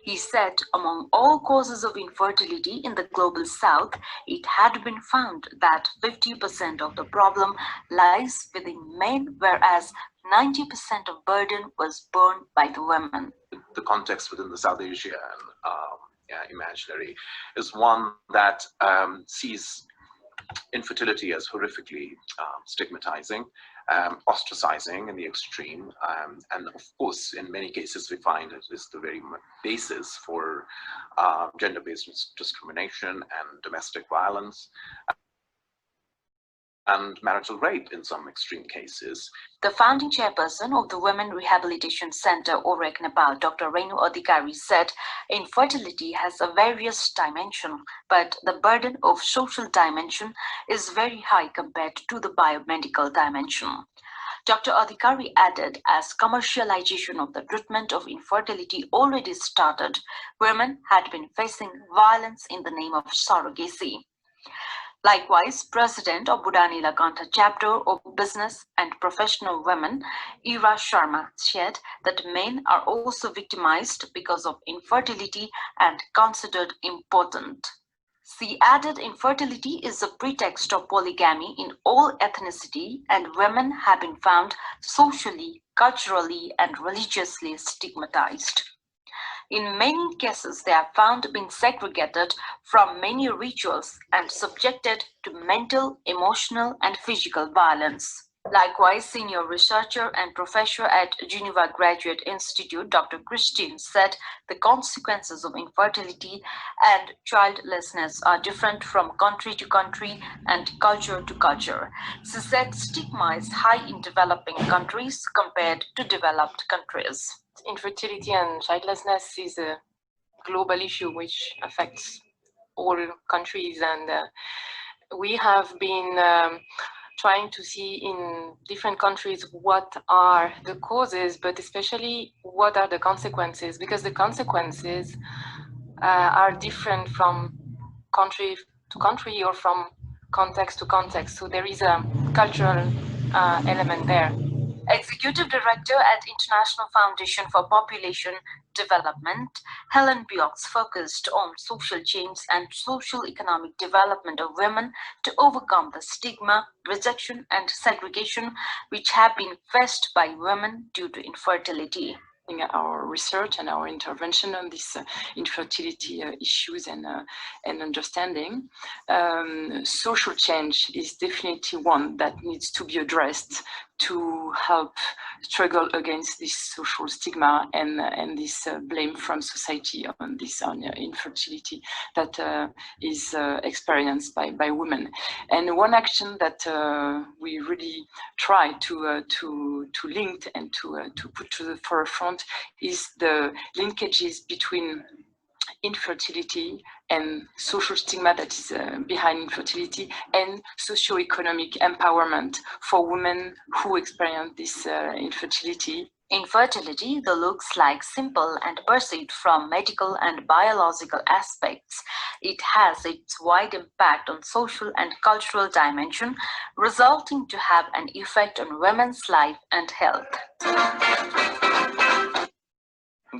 Speaker 2: He said among all causes of infertility in the global south, it had been found that 50% of the problem lies within men, whereas 90% of burden was borne by the women.
Speaker 7: The context within the South Asian imaginary is one that sees infertility as horrifically stigmatizing, ostracizing in the extreme, and of course in many cases we find it is the very basis for gender-based discrimination and domestic violence and marital rape in some extreme cases.
Speaker 2: The founding chairperson of the Women Rehabilitation Center, OREC, Nepal, Dr. Renu Adhikari, said infertility has a various dimension, but the burden of social dimension is very high compared to the biomedical dimension. Dr. Adhikari added, as commercialization of the treatment of infertility already started, women had been facing violence in the name of surrogacy. Likewise, President of Budhanilkantha chapter of Business and Professional Women, Ira Sharma, said that men are also victimized because of infertility and considered important. She added infertility is a pretext of polygamy in all ethnicity, and women have been found socially, culturally, and religiously stigmatized. In many cases, they are found being segregated from many rituals and subjected to mental, emotional, and physical violence. Likewise, senior researcher and professor at Geneva Graduate Institute, Dr. Christine, said the consequences of infertility and childlessness are different from country to country and culture to culture. She said stigma is high in developing countries compared to developed countries.
Speaker 8: Infertility and childlessness is a global issue which affects all countries, and we have been trying to see in different countries what are the causes, but especially what are the consequences, because the consequences are different from country to country or from context to context. So there is a cultural element there.
Speaker 2: Executive Director at International Foundation for Population Development, Helen Biox focused on social change and social economic development of women to overcome the stigma, rejection, and segregation which have been faced by women due to infertility.
Speaker 8: Our research and our intervention on these infertility issues and understanding. Social change is definitely one that needs to be addressed to help struggle against this social stigma and this blame from society on this infertility that is experienced by women. And one action that we really try to link and to put to the forefront is the linkages between infertility and social stigma that is behind infertility and socio-economic empowerment for women who experience this infertility.
Speaker 2: Infertility, though looks like simple and perceived from medical and biological aspects, it has its wide impact on social and cultural dimension, resulting to have an effect on women's life and health.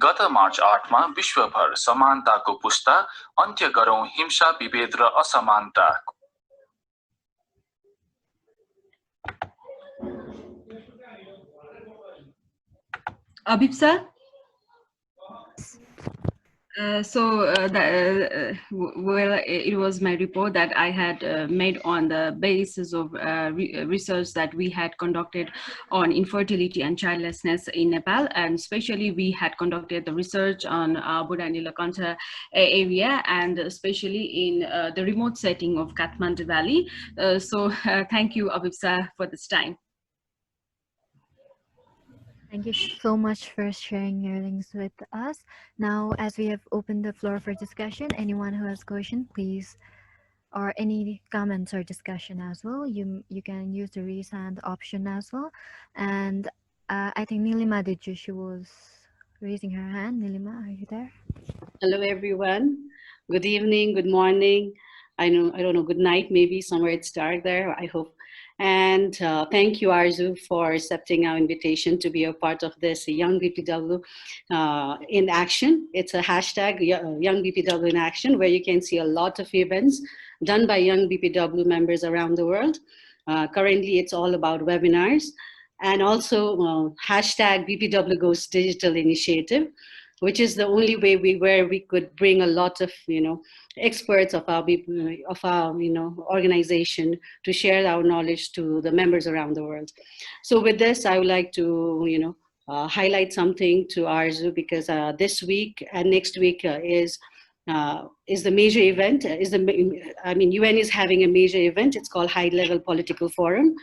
Speaker 9: गत मार्च 8 मा विश्वभर समानताको पुस्ता अन्त्य गरौं हिंसा विभेद र असमानता।
Speaker 5: Avipsa? It was my report that I had made on the basis of research that we had conducted on infertility and childlessness in Nepal, and especially we had conducted the research on Budhanilkantha area, and especially in the remote setting of Kathmandu Valley. Thank you, Avipsa, for this time.
Speaker 1: Thank you so much for sharing your links with us. Now, as we have opened the floor for discussion, anyone who has question, please, or any comments or discussion as well, you can use the raise hand option as well. And I think Nilima did she was raising her hand. Nilima, are you there?
Speaker 10: Hello, everyone. Good evening, good morning. I don't know, good night, maybe somewhere it's dark there, I hope. And thank you, Arzu, for accepting our invitation to be a part of this Young BPW in Action. It's a hashtag, Young BPW in Action, where you can see a lot of events done by young BPW members around the world. Currently, it's all about webinars, and also hashtag BPW Goes Digital Initiative, which is the only way where we could bring a lot of experts of our organization to share our knowledge to the members around the world. So with this, I would like to highlight something to Arzu, because this week and next week is the major event. UN is having a major event. It's called High Level Political Forum.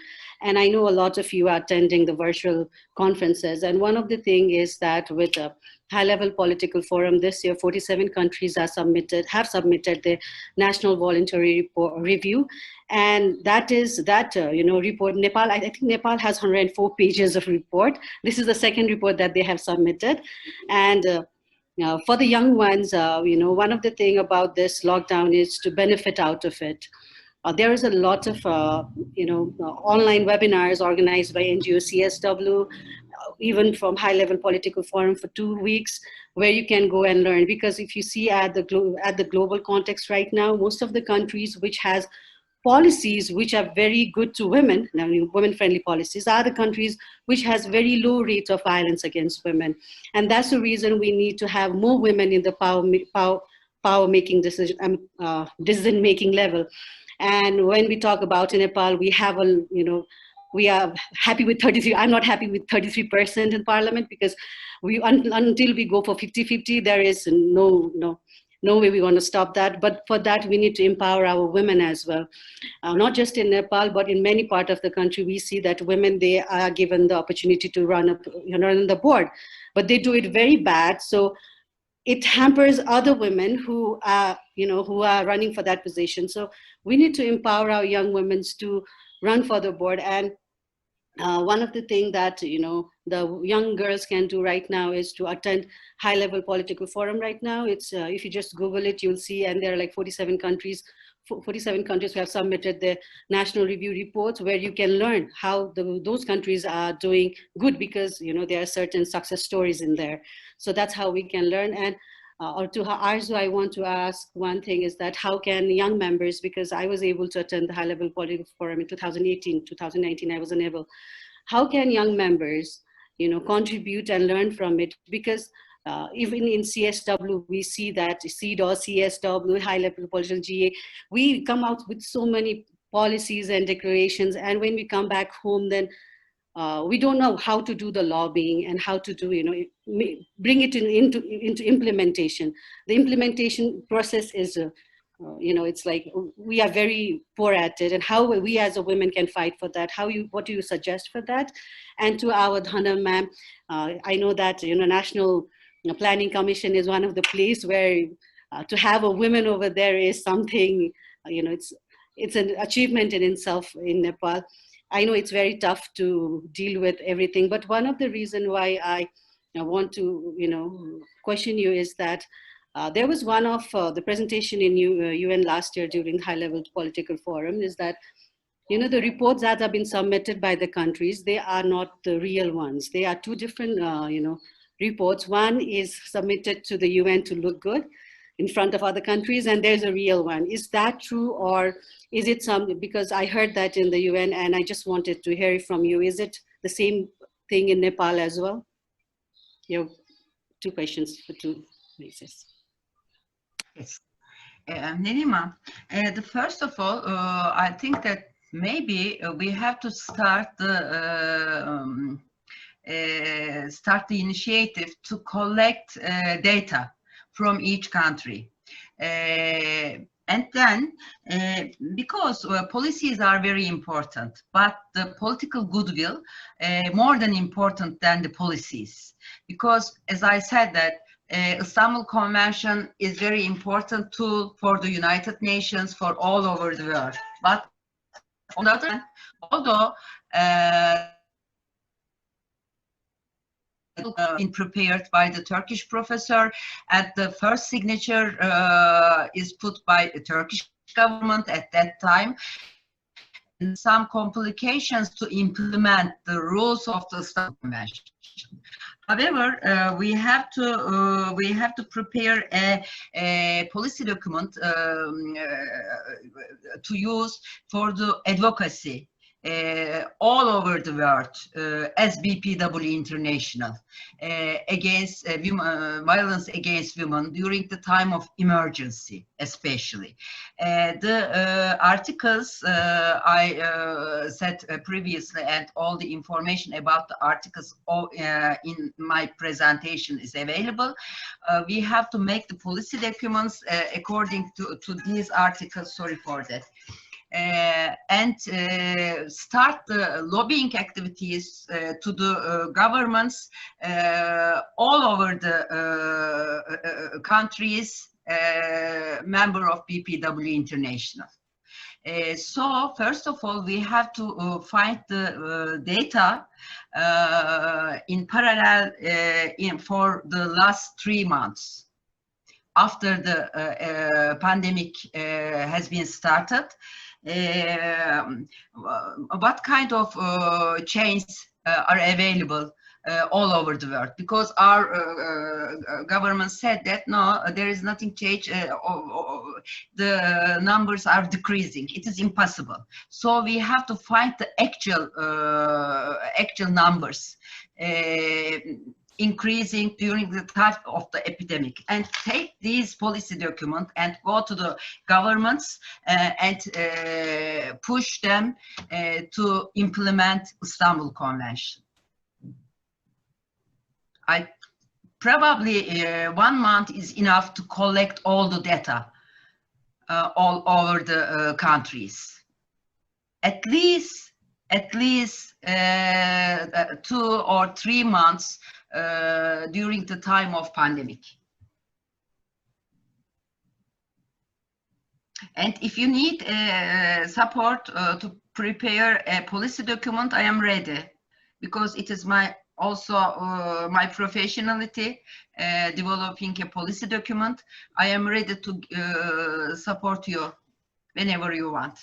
Speaker 10: And I know a lot of you are attending the virtual conferences. And one of the things is that with a high-level political forum this year, 47 countries have submitted the National Voluntary Review. And that report, Nepal, I think Nepal has 104 pages of report. This is the second report that they have submitted. And for the young ones, one of the things about this lockdown is to benefit out of it. There is a lot of online webinars organized by NGO CSW, even from high-level political forum for 2 weeks, where you can go and learn. Because if you see at the global context right now, most of the countries which has policies which are very good to women, women-friendly policies, are the countries which has very low rates of violence against women. And that's the reason we need to have more women in the power-making decision-making level. And when we talk about in Nepal, we have we are happy with 33. I'm not happy with 33% in parliament, because until we go for 50-50, there is no way we want to stop that. But for that, we need to empower our women as well. Not just in Nepal, but in many parts of the country, we see that women, they are given the opportunity to run the board, but they do it very bad. So it hampers other women who are, who are running for that position. So we need to empower our young women to run for the board. And one of the things that, the young girls can do right now is to attend high-level political forum right now. It's, if you just Google it, you'll see, and there are like 47 countries who have submitted their national review reports, where you can learn how those countries are doing good, because, there are certain success stories in there. So that's how we can learn. And or to Arzu, I want to ask one thing, is that how can young members, because I was able to attend the high-level political forum in 2018, 2019, I was unable. How can young members, contribute and learn from it? Because even in CSW, we see that CDAW, CSW, high-level political GA, we come out with so many policies and declarations, and when we come back home, then we don't know how to do the lobbying and how to do, bring it into implementation. The implementation process is, it's like we are very poor at it, and how we as a women can fight for that. What do you suggest for that? And to our Dhana ma'am, I know that, National Planning Commission is one of the place where to have a woman over there is something, it's an achievement in itself in Nepal. I know it's very tough to deal with everything, but one of the reasons why I want to, question you is that there was one of the presentation in UN last year during high-level political forum, is that, the reports that have been submitted by the countries, they are not the real ones. They are two different, reports. One is submitted to the UN to look good in front of other countries, and there's a real one. Is that true, or is it something, because I heard that in the UN, and I just wanted to hear it from you. Is it the same thing in Nepal as well? You have two questions for two places.
Speaker 3: Yes. Nilima, the first of all, I think that maybe we have to start the initiative to collect data from each country. And then, because policies are very important, but the political goodwill more than important than the policies. Because, as I said, that Istanbul Convention is very important tool for the United Nations, for all over the world. But on the other hand, although been prepared by the Turkish professor, and the first signature is put by the Turkish government at that time, and some complications to implement the rules of the Istanbul Convention. However, we have to prepare a policy document to use for the advocacy all over the world as BPW International against violence against women during the time of emergency, especially. The articles I said previously, and all the information about the articles in my presentation is available. We have to make the policy documents according to these articles. Sorry for that. And start the lobbying activities to the governments all over the countries member of BPW International. So first of all, we have to find the data in parallel for the last 3 months after the pandemic has been started. What kind of chains are available all over the world, because our government said that no, there is nothing changed, the numbers are decreasing. It is impossible. So we have to find the actual numbers increasing during the time of the epidemic, and take these policy documents and go to the governments and push them to implement Istanbul Convention. Probably 1 month is enough to collect all the data all over the countries. At least 2 or 3 months during the time of pandemic. And if you need support to prepare a policy document, I am ready, because it is my my professionality, developing a policy document. I am ready to support you whenever you want.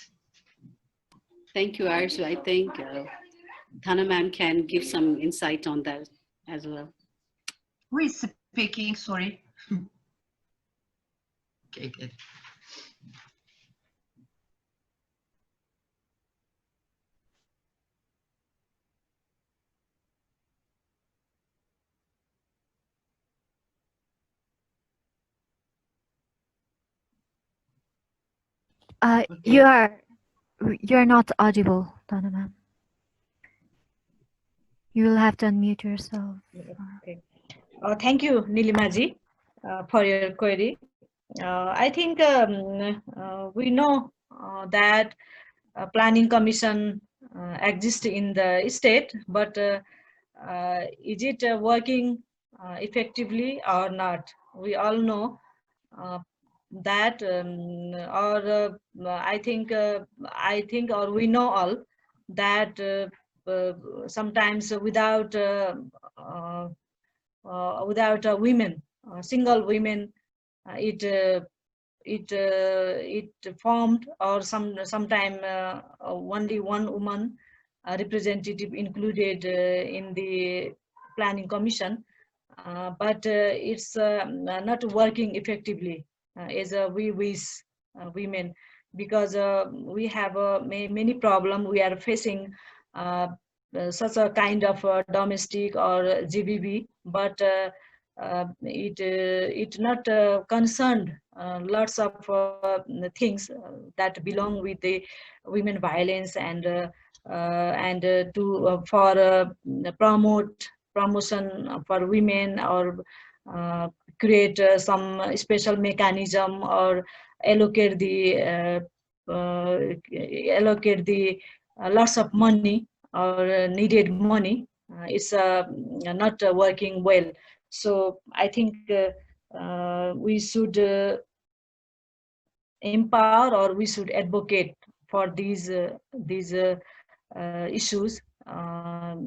Speaker 10: Thank you, Arzu. I think Dhana ma'am can give some insight on that as well.
Speaker 3: Who is speaking? Sorry. Okay.
Speaker 1: You're not audible, Dhana ma'am. You will have to unmute yourself.
Speaker 4: Okay. Thank you, Nilimaji, for your query. I think we know that planning commission exists in the state, but is it working effectively or not? We all know that, or I think, or we know all that sometimes without women, single women, it formed, or sometime only one woman representative included in the planning commission, but it's not working effectively as we wish, women, because we have many problems we are facing, such a kind of domestic or GBB, but it not concerned lots of things that belong with the women violence, and to for promotion for women, or create some special mechanism, or allocate the lots of money, or needed money. It's not working well. So I think we should empower, or we should advocate for these issues,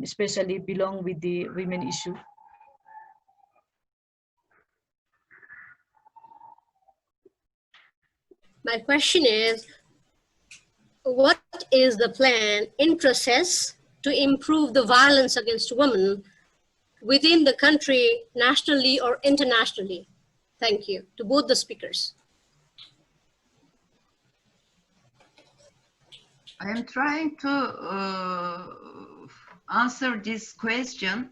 Speaker 4: especially belong with the women issue.
Speaker 11: My question is, what is the plan in process to improve the violence against women within the country, nationally or internationally? Thank you to both the speakers.
Speaker 3: I am trying to answer this question.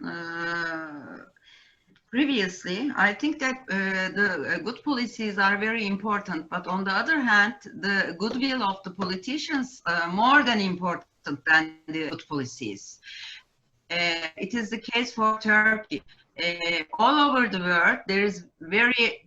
Speaker 3: Previously, I think that the good policies are very important, but on the other hand, the goodwill of the politicians more than important than the good policies. It is the case for Turkey. All over the world, there is very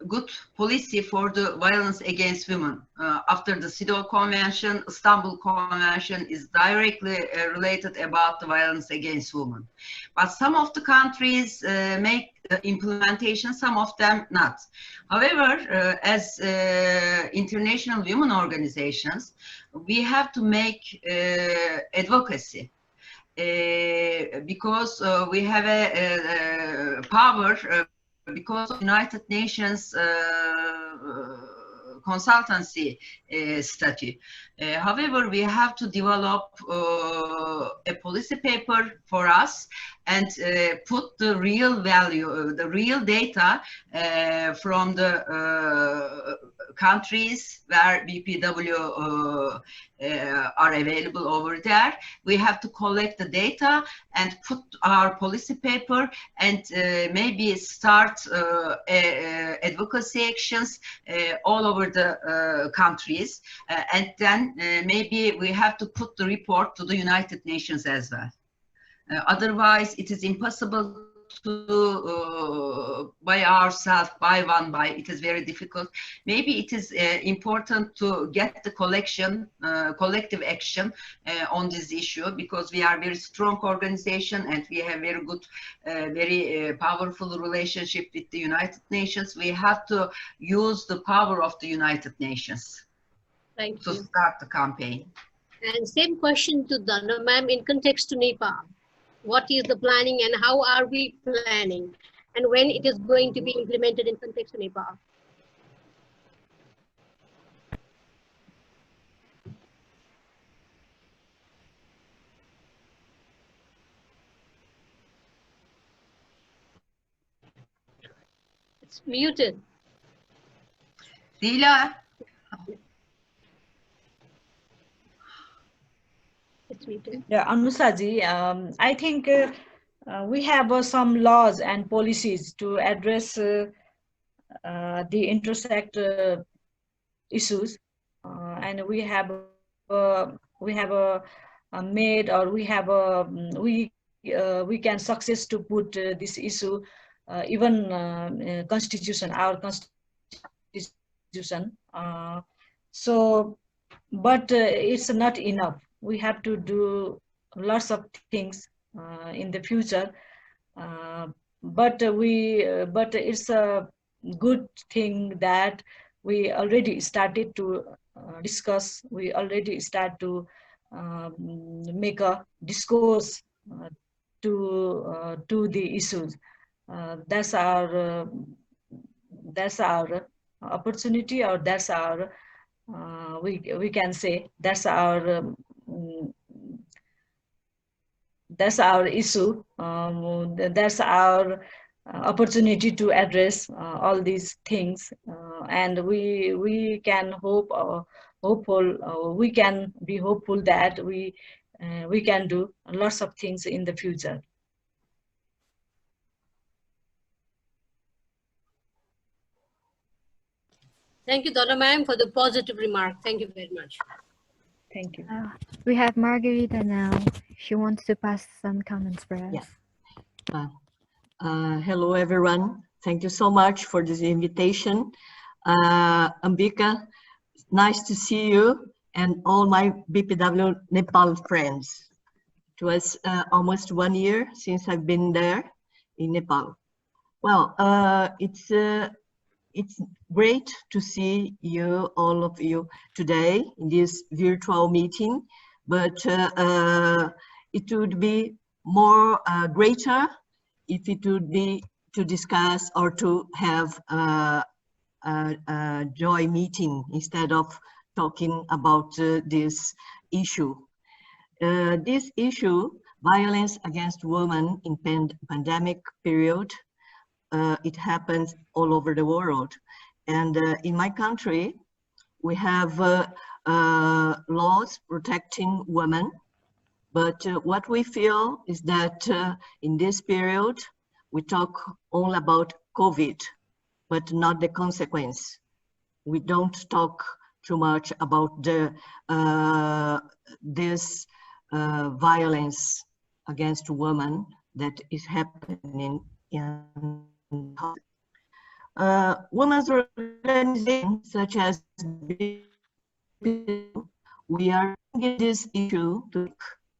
Speaker 3: good policy for the violence against women. After the CEDAW Convention, Istanbul Convention is directly related about the violence against women. But some of the countries make implementation, some of them not. However, as international women organizations, we have to make advocacy. Because we have a power, because of United Nations consultancy statute. However, we have to develop a policy paper for us, and put the real value, the real data from the countries where BPW are available over there. We have to collect the data and put our policy paper, and maybe start advocacy actions all over the countries. And then maybe we have to put the report to the United Nations as well. Otherwise, it is impossible by ourselves, by one by, it is very difficult. Maybe it is important to get the collective action on this issue, because we are a very strong organization and we have very good, very powerful relationship with the United Nations. We have to use the power of the United Nations to start the campaign.
Speaker 11: And same question to Dhana ma'am in context to Nepal. What is the planning and how are we planning? And when it is going to be implemented in context to Nepal? It's muted.
Speaker 3: Dila.
Speaker 4: Yeah, Anusaji, I think we have some laws and policies to address the intersect issues, and we have made, or we can success to put this issue even constitution, our constitution. So, but it's not enough. We have to do lots of things in the future, but it's a good thing that we already started to discuss. We already start to make a discourse to the issues. That's our opportunity, or that's our we can say that's our issue. That's our opportunity to address all these things, and we can we can be hopeful that we can do lots of things in the future.
Speaker 11: Thank you, Dhana ma'am, for the positive remark. Thank you very much.
Speaker 4: Thank you.
Speaker 1: We have Margarita now. She wants to pass some comments for us.
Speaker 12: Yeah. Hello, everyone. Thank you so much for this invitation. Ambica, nice to see you and all my BPW Nepal friends. It was almost 1 year since I've been there in Nepal. Well, it's great to see you, all of you, today in this virtual meeting, but it would be more greater if it would be to discuss or to have a joy meeting instead of talking about this issue. This issue, violence against women in pandemic period, it happens all over the world. And in my country, we have laws protecting women. But what we feel is that in this period, we talk all about COVID, but not the consequence. We don't talk too much about the this violence against women that is happening in women's organizations such as we are taking this issue to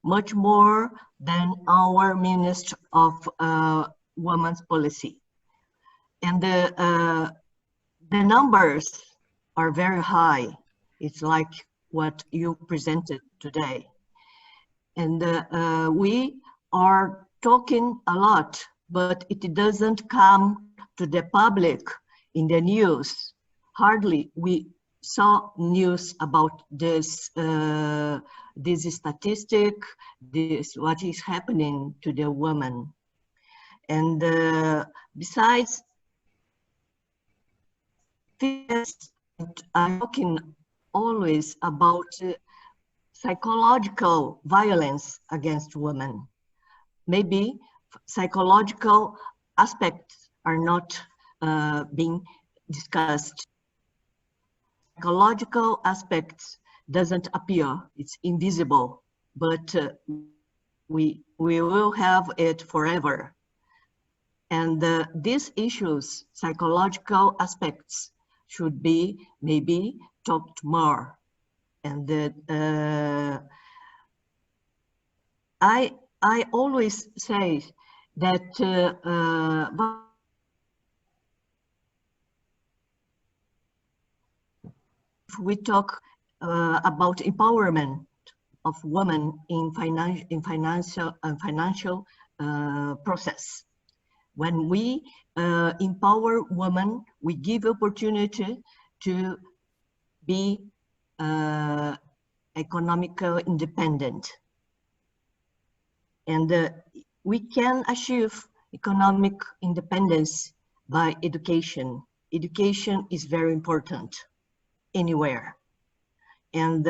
Speaker 12: much more than our Minister of Women's Policy. And the numbers are very high. It's like what you presented today. And we are talking a lot, but it doesn't come to the public in the news. Hardly we saw news about this this statistic, this what is happening to the woman. And besides, I'm talking always about psychological violence against women. Maybe psychological aspects are not being discussed. Psychological aspects doesn't appear, it's invisible, but we will have it forever. And these issues, psychological aspects, should be maybe talked more. And I always say that if we talk about empowerment of women in financial process, when we empower women, we give opportunity to be economically independent. And we can achieve economic independence by education. Education is very important anywhere. And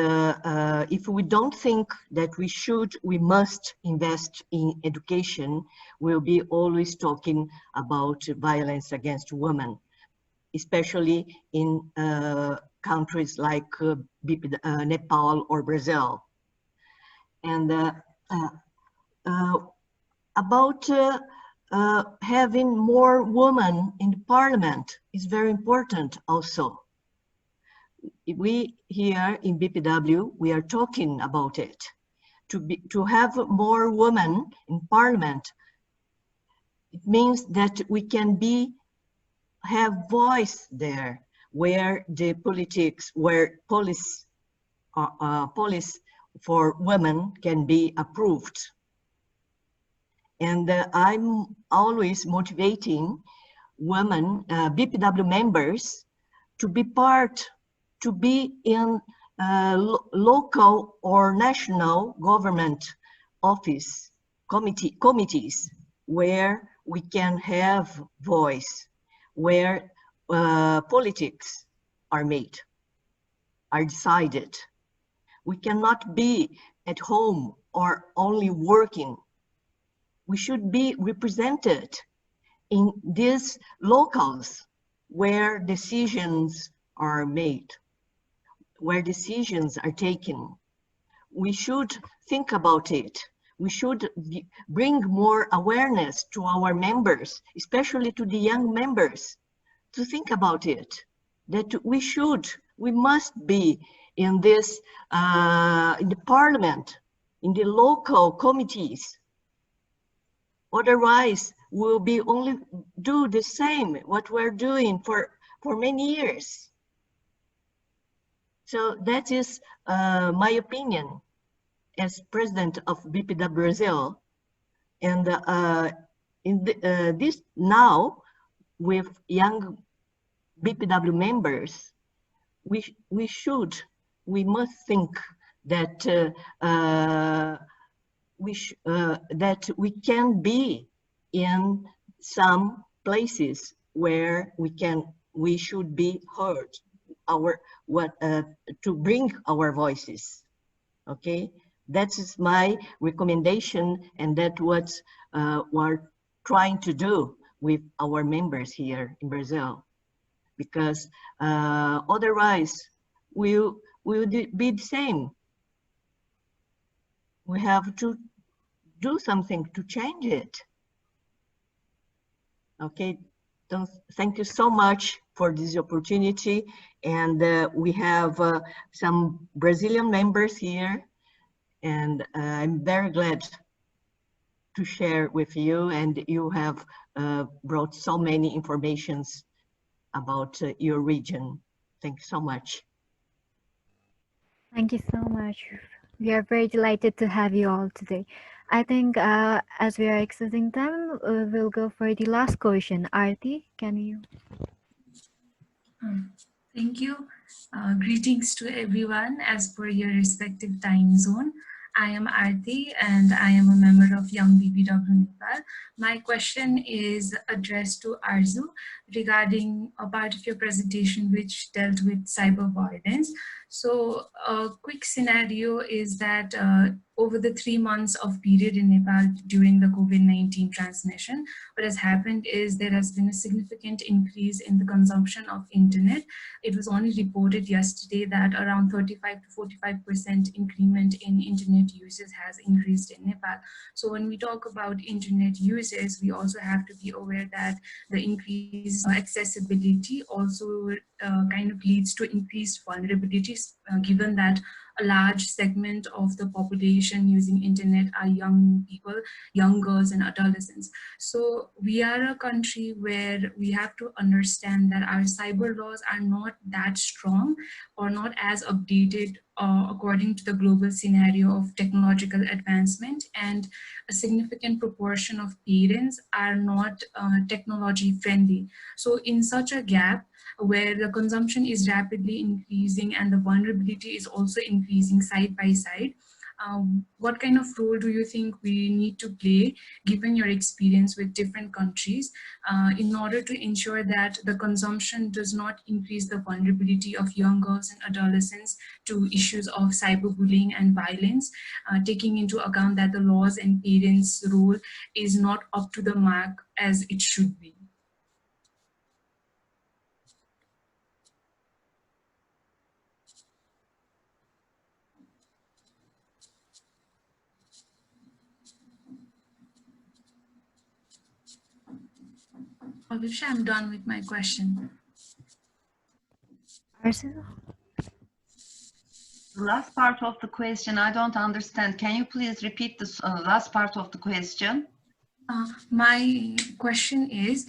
Speaker 12: if we don't think that we must invest in education, we'll be always talking about violence against women, especially in countries like Nepal or Brazil. And about having more women in the parliament is very important also. We here in BPW, we are talking about it. To have more women in parliament, it means that we can have voice there, where the politics, where policy for women can be approved. And I'm always motivating women, BPW members, to be in local or national government office committees where we can have voice, where politics are made, are decided. We cannot be at home or only working. We should be represented in these locals where decisions are made, where decisions are taken. We should think about it. We should bring more awareness to our members, especially to the young members, to think about it, that we must be in this, in the parliament, in the local committees. Otherwise, we'll be only do the same what we're doing for many years. So that is my opinion as president of BPW Brazil. And this now, with young BPW members, we must think that that we can be in some places where we should be heard, to bring our voices. Okay, that is my recommendation, and that's what we're trying to do with our members here in Brazil, because otherwise we'll be the same. We have to do something to change it. Okay, thank you so much for this opportunity. And we have some Brazilian members here, and I'm very glad to share with you, and you have brought so many informations about your region. Thank you so much.
Speaker 1: Thank you so much. We are very delighted to have you all today. I think as we are exiting time, we'll go for the last question. Aarti, can you?
Speaker 13: Thank you. Greetings to everyone as per your respective time zone. I am Aarti and I am a member of Young BPW Nepal. My question is addressed to Arzu. regarding a part of your presentation which dealt with cyber violence. So a quick scenario is that over the 3 months of period in Nepal during the COVID-19 transmission, what has happened is there has been a significant increase in the consumption of internet. It was only reported yesterday that around 35 to 45% increment in internet uses has increased in Nepal. So when we talk about internet uses, we also have to be aware that the increased accessibility also kind of leads to increased vulnerabilities, given that a large segment of the population using internet are young people, young girls and adolescents. So we are a country where we have to understand that our cyber laws are not that strong or not as updated according to the global scenario of technological advancement, and a significant proportion of parents are not technology friendly. So in such a gap, where the consumption is rapidly increasing and the vulnerability is also increasing side by side, what kind of role do you think we need to play, given your experience with different countries, in order to ensure that the consumption does not increase the vulnerability of young girls and adolescents to issues of cyberbullying and violence, taking into account that the laws and parents' role is not up to the mark as it should be? Avipsa, I'm done with my question.
Speaker 1: Arzu?
Speaker 3: The last part of the question, I don't understand. Can you please repeat the last part of the question?
Speaker 13: My question is,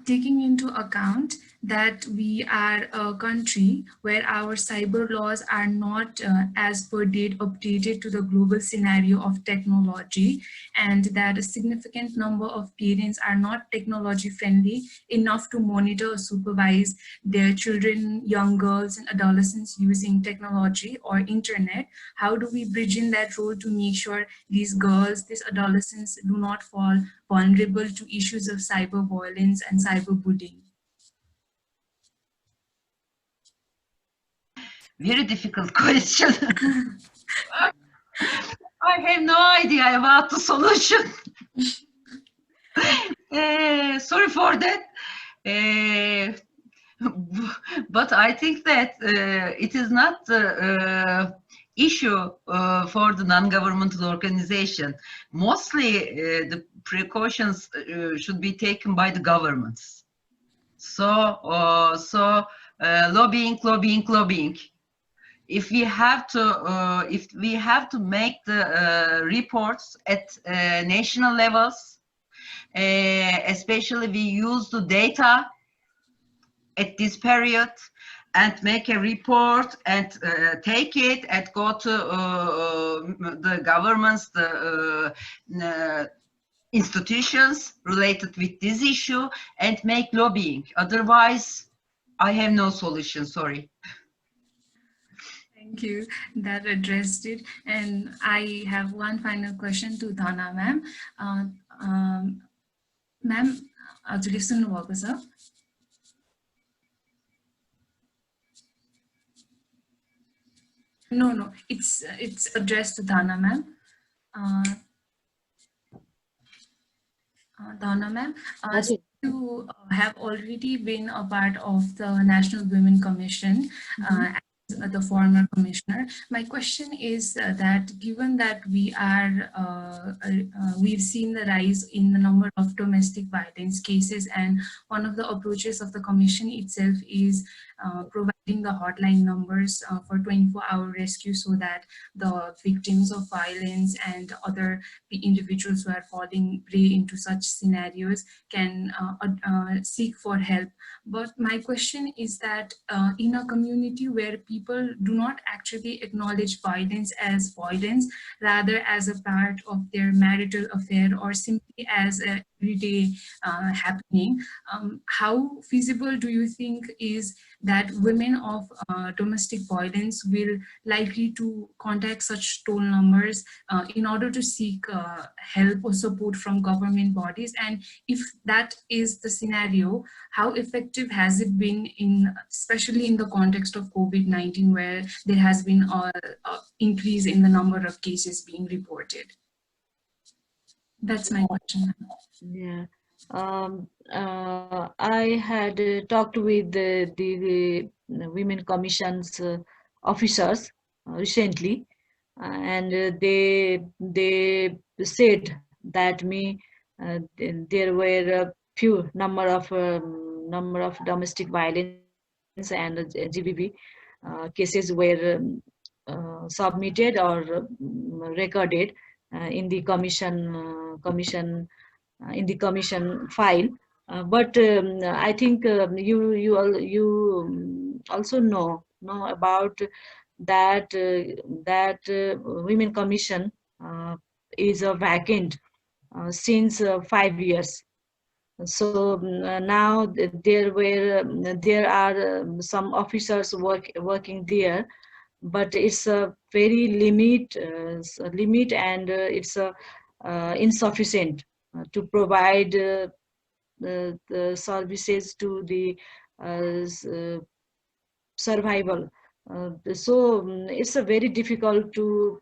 Speaker 13: taking into account that we are a country where our cyber laws are not as per date updated to the global scenario of technology, and that a significant number of parents are not technology friendly enough to monitor or supervise their children, young girls and adolescents using technology or internet. How do we bridge in that role to make sure these girls, these adolescents do not fall vulnerable to issues of cyber violence and cyberbullying?
Speaker 3: Very difficult question. I have no idea about the solution. Sorry for that. But I think that it is not the issue for the non-governmental organization. Mostly the precautions should be taken by the governments. So lobbying. If we have to make the reports at national levels, especially we use the data at this period and make a report and take it and go to the governments, the institutions related with this issue and make lobbying. Otherwise, I have no solution, sorry.
Speaker 13: Thank you. That addressed it. And I have one final question to Dhana ma'am. Ma'am, हजुरले सुन्नुभएको छ? No, it's addressed to Dhana ma'am. Dhana ma'am, you have already been a part of the National Women Commission as the former commissioner. My question is that given that we are, we've seen the rise in the number of domestic violence cases, and one of the approaches of the commission itself is providing the hotline numbers for 24-hour rescue, so that the victims of violence and other individuals who are falling prey into such scenarios can seek for help. But my question is that in a community where people do not actually acknowledge violence as violence, rather as a part of their marital affair or simply as a everyday happening, how feasible do you think is that women of domestic violence will likely to contact such toll numbers in order to seek help or support from government bodies? And if that is the scenario, how effective has it been, especially in the context of COVID-19, where there has been an increase in the number of cases being reported? That's my question.
Speaker 14: Yeah. I had talked with the Women Commission's officers recently, and they said that there were a few number of domestic violence and GBV cases were submitted or recorded in the commission file, but I think you also know about that Women Commission is vacant since 5 years. So now there are some officers working there, but it's a very limit and it's insufficient to provide the services to the survival. So it's a very difficult to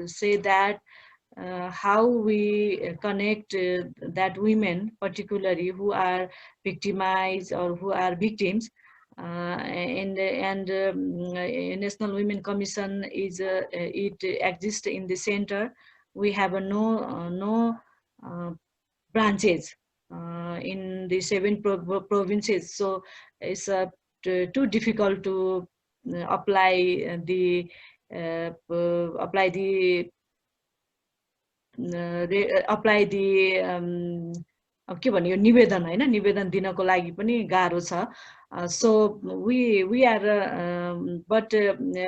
Speaker 14: say that how we connect that women, particularly who are victimized or who are victims, and National Women Commission is it exists in the center. We have no branches in the 7 provinces, so it's too difficult to apply the के भन्यो निवेदन हैन, निवेदन दिनको लागि पनि गाह्रो छ. So we are but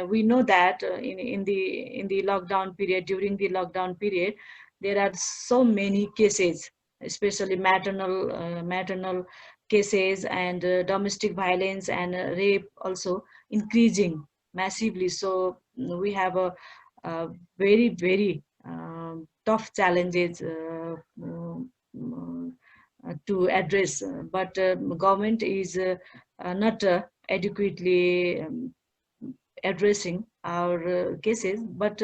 Speaker 14: we know that in the lockdown period, during the lockdown period, there are so many cases, especially maternal cases and domestic violence and rape also increasing massively. So we have a very tough challenges to address, but government is not adequately addressing our cases. But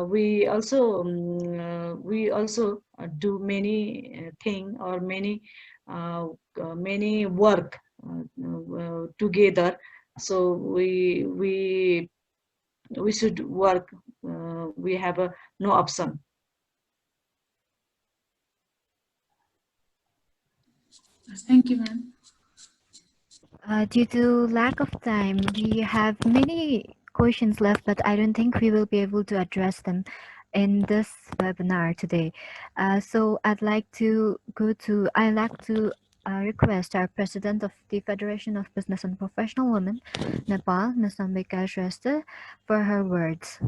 Speaker 14: we also do many things or many work together. So we should work. We have no option.
Speaker 13: Thank you, ma'am.
Speaker 1: Due to lack of time, we have many questions left, but I don't think we will be able to address them in this webinar today. So I'd like to request our President of the Federation of Business and Professional Women, Nepal, Ms. Ambica Shrestha, for her words.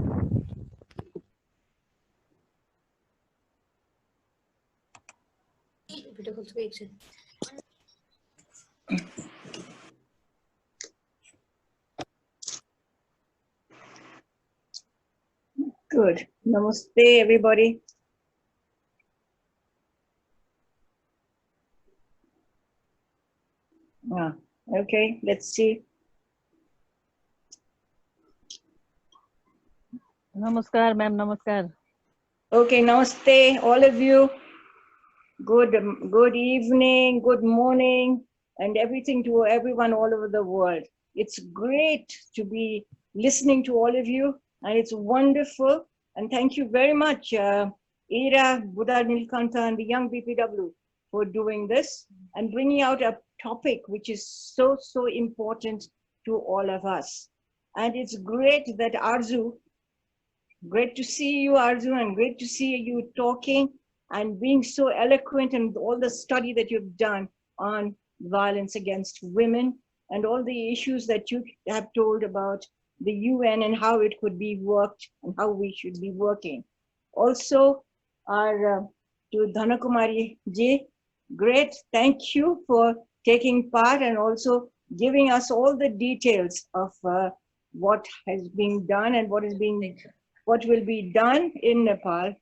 Speaker 15: Good. Namaste, everybody. Okay, let's see.
Speaker 4: Namaskar, ma'am. Namaskar.
Speaker 15: Okay, namaste, all of you. Good evening, good morning, and everything to everyone all over the world. It's great to be listening to all of you, and it's wonderful. And thank you very much, Budhanilkantha and the young BPW for doing this and bringing out a topic which is so important to all of us. And it's great that Arzu, great to see you, Arzu, and great to see you talking and being so eloquent and all the study that you've done on violence against women and all the issues that you have told about the UN and how it could be worked and how we should be working. Also, to Dhana Kumari ji, great, thank you for taking part and also giving us all the details of what has been done and what will be done in Nepal,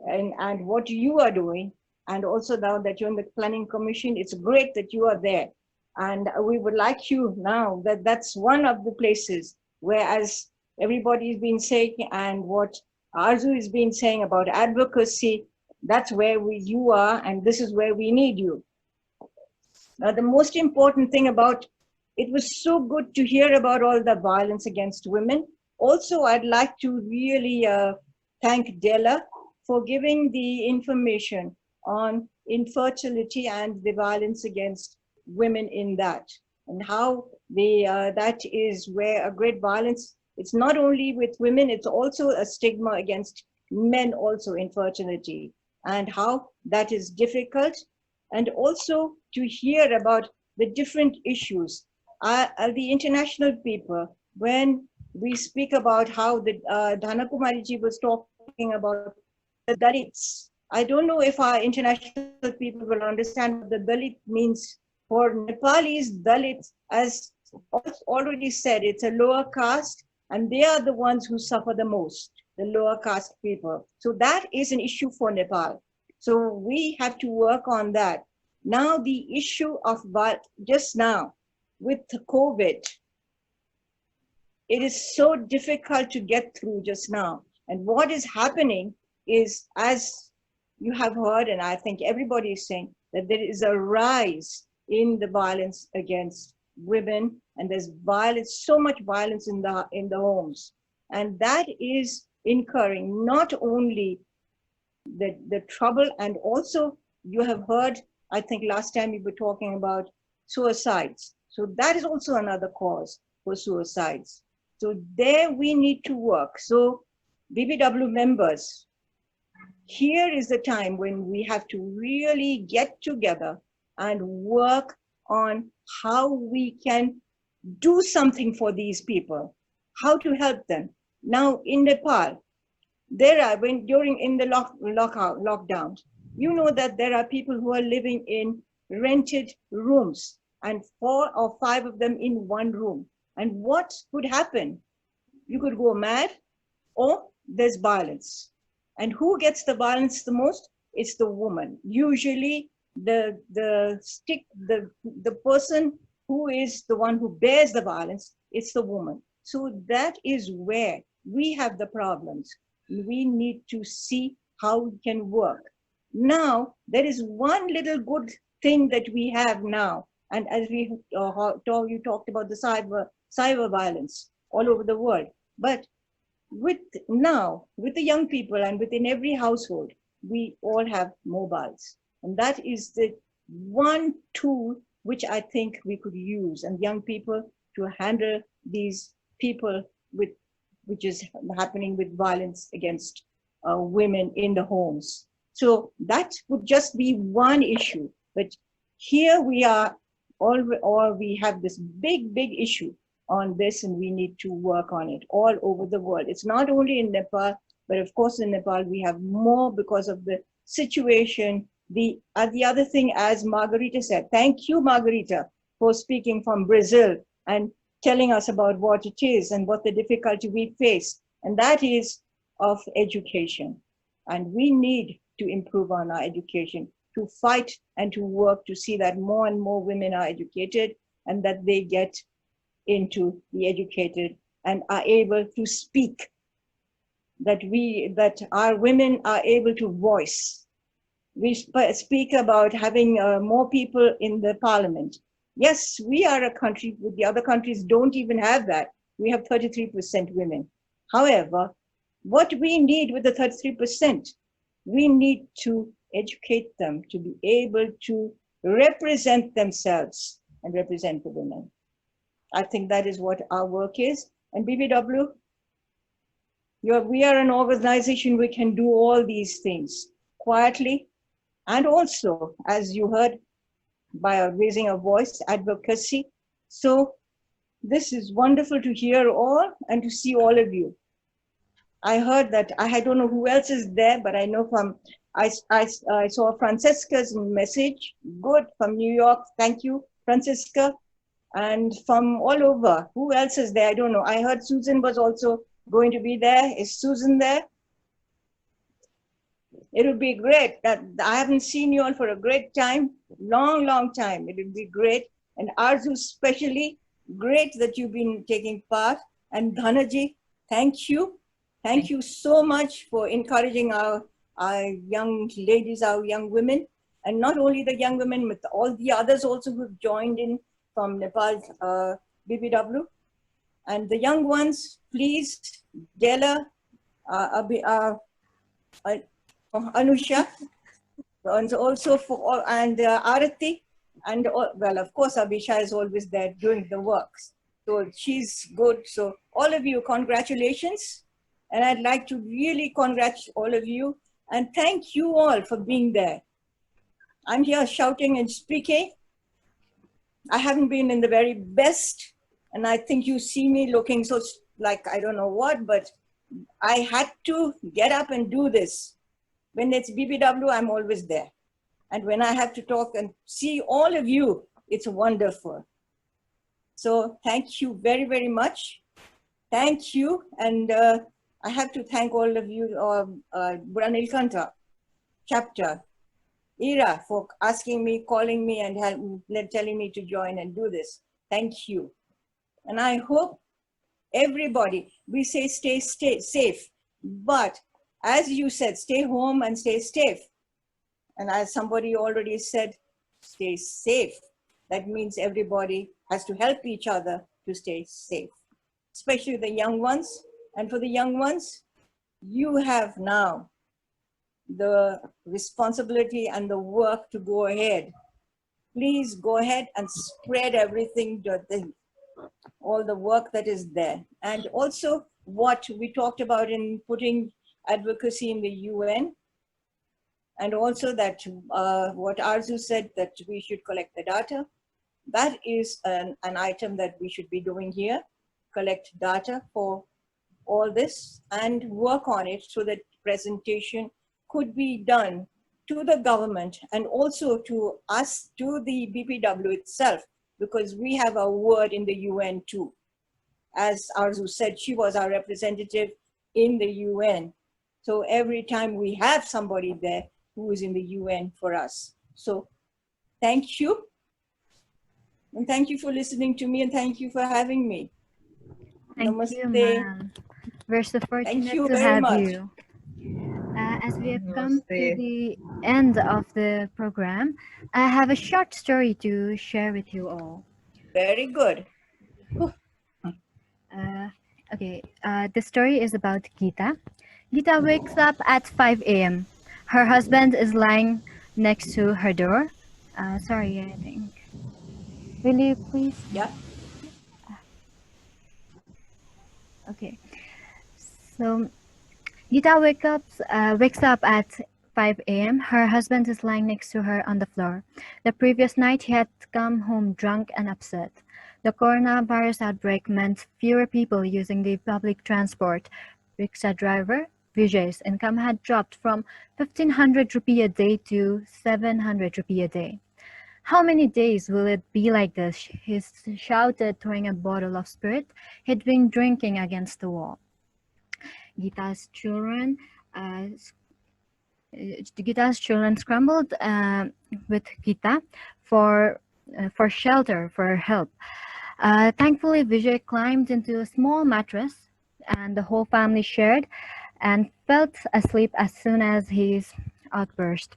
Speaker 15: and what you are doing. And also now that you're in the Planning Commission, it's great that you are there. And we would like you now, that's one of the places where, as everybody has been saying, and what Arzu has been saying about advocacy, that's where you are, and this is where we need you. Now, the most important thing about it was so good to hear about all the violence against women. Also, I'd like to really thank Della for giving the information on infertility and the violence against women in that, and how that is where a great violence, it's not only with women, it's also a stigma against men, also infertility, and how that is difficult. And also to hear about the different issues. The international people, when we speak about how the Dhana Kumari ji was talking about the Dalits, I don't know if our international people will understand what the Dalit means. For Nepalis, Dalits, as already said, it's a lower caste, and they are the ones who suffer the most, the lower caste people. So that is an issue for Nepal. So we have to work on that. Now the issue of just now with COVID, it is so difficult to get through just now. And what is happening is, as you have heard, and I think everybody is saying, that there is a rise in the violence against women, and there's violence, so much violence in the homes. And that is incurring not only the trouble, and also you have heard, I think last time we were talking about suicides. So that is also another cause for suicides. So there we need to work. So BPW members, here is the time when we have to really get together and work on how we can do something for these people, how to help them. Now in Nepal, there are, in the lockdown, you know that there are people who are living in rented rooms, and 4 or 5 of them in one room. And what could happen? You could go mad, or there's violence. And who gets the violence the most? It's the woman. Usually the person who is the one who bears the violence, it's the woman. So that is where we have the problems. We need to see how we can work. Now, there is one little good thing that we have now. And as you talked about the cyber violence all over the world. But with the young people and within every household, we all have mobiles. And that is the one tool which I think we could use, and young people to handle these people which is happening with violence against women in the homes. So that would just be one issue. But here we are, we have this big issue on this, and we need to work on it all over the world. It's not only in Nepal, but of course in Nepal we have more because of the situation. The other thing, as Margarita said, thank you, Margarita, for speaking from Brazil and telling us about what it is and what the difficulty we face. And that is of education. And we need to improve on our education, to fight and to work to see that more and more women are educated, and that they get into the educated and are able to speak, that our women are able to voice. We speak about having more people in the parliament. Yes, we are a country, the other countries don't even have that. We have 33% women. However, what we need with the 33%, we need to educate them to be able to represent themselves and represent the women. I think that is what our work is. And BPW, we are an organization we can do all these things quietly, and also, as you heard, by raising a voice, advocacy. So this is wonderful to hear all and to see all of you. I heard that, I don't know who else is there, but I know I saw Francesca's message. Good, from New York. Thank you, Francesca. and from all over. Who else is there? I don't know. I heard Susan was also going to be there. Is Susan there? It would be great. That I haven't seen you all for a great time, long time. It would be great. And Arzu especially, great that you've been taking part. And Dhanaji, thank you. Thank you so much for encouraging our young ladies, our young women. And not only the young women, but all the others also who've joined in from Nepal, BPW. And the young ones, please, Dela, Anusha, and also for all, and Arati, and well, of course, Abhisha is always there doing the works. So she's good. So all of you, congratulations. And I'd like to really congratulate all of you and thank you all for being there. I'm here shouting and speaking. I haven't been in the very best, and I think you see me looking so like I don't know what, but I had to get up and do this. When it's BPW, I'm always there. And when I have to talk and see all of you, it's wonderful. So thank you very much. Thank you. And I have to thank all of you, Budhanilkantha chapter, Ira, for asking me, calling me, and telling me to join and do this. Thank you. And I hope everybody, we say stay safe, but as you said, stay home and stay safe. And as somebody already said, stay safe. That means everybody has to help each other to stay safe, especially the young ones. And for the young ones, you have now the responsibility and the work to go ahead. Please go ahead and spread everything, all the work that is there. And also what we talked about in putting advocacy in the UN, and also that what Arzu said, that we should collect the data. That is an item that we should be doing here, collect data for all this and work on it so that presentation could be done to the government and also to us, to the BPW itself, because we have a word in the UN too. As Arzu said, she was our representative in the UN. So every time we have somebody there who is in the UN for us. So thank you. And thank you for listening to me, and thank you for having me.
Speaker 1: Thank
Speaker 15: Namaste.
Speaker 1: you, ma'am. We're so fortunate to have you. As we have come to the end of the program, I have a short story to share with you all.
Speaker 15: Very good.
Speaker 1: Okay, the story is about Geeta. Geeta wakes up at 5 a.m. Her husband is lying next to her door. Sorry, I think. Will you please?
Speaker 15: Yeah.
Speaker 1: Okay. So Geeta wakes up at 5 a.m. Her husband is lying next to her on the floor. The previous night, he had come home drunk and upset. The coronavirus outbreak meant fewer people using the public transport. Rickshaw driver Vijay's income had dropped from 1,500 rupee a day to 700 rupee a day. How many days will it be like this? He shouted, throwing a bottle of spirit he'd been drinking against the wall. Geeta's children scrambled with Geeta for shelter, for help. Thankfully, Vijay climbed into a small mattress, and the whole family shared and felt asleep as soon as his outburst.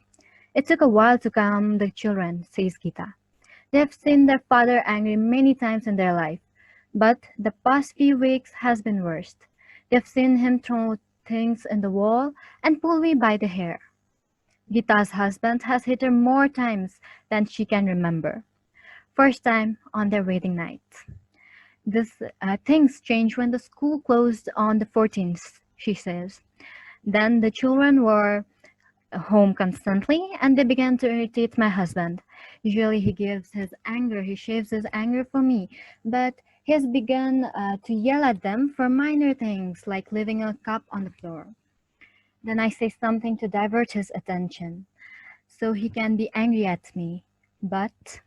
Speaker 1: It took a while to calm the children, says Geeta. They have seen their father angry many times in their life, but the past few weeks has been worse. They've seen him throw things in the wall and pull me by the hair. Geeta's husband has hit her more times than she can remember. First time on their wedding night. Things changed when the school closed on the 14th, she says. Then the children were home constantly, and they began to irritate my husband. Usually he shaves his anger for me, but he has begun to yell at them for minor things like leaving a cup on the floor. Then I say something to divert his attention, so he can be angry at me. But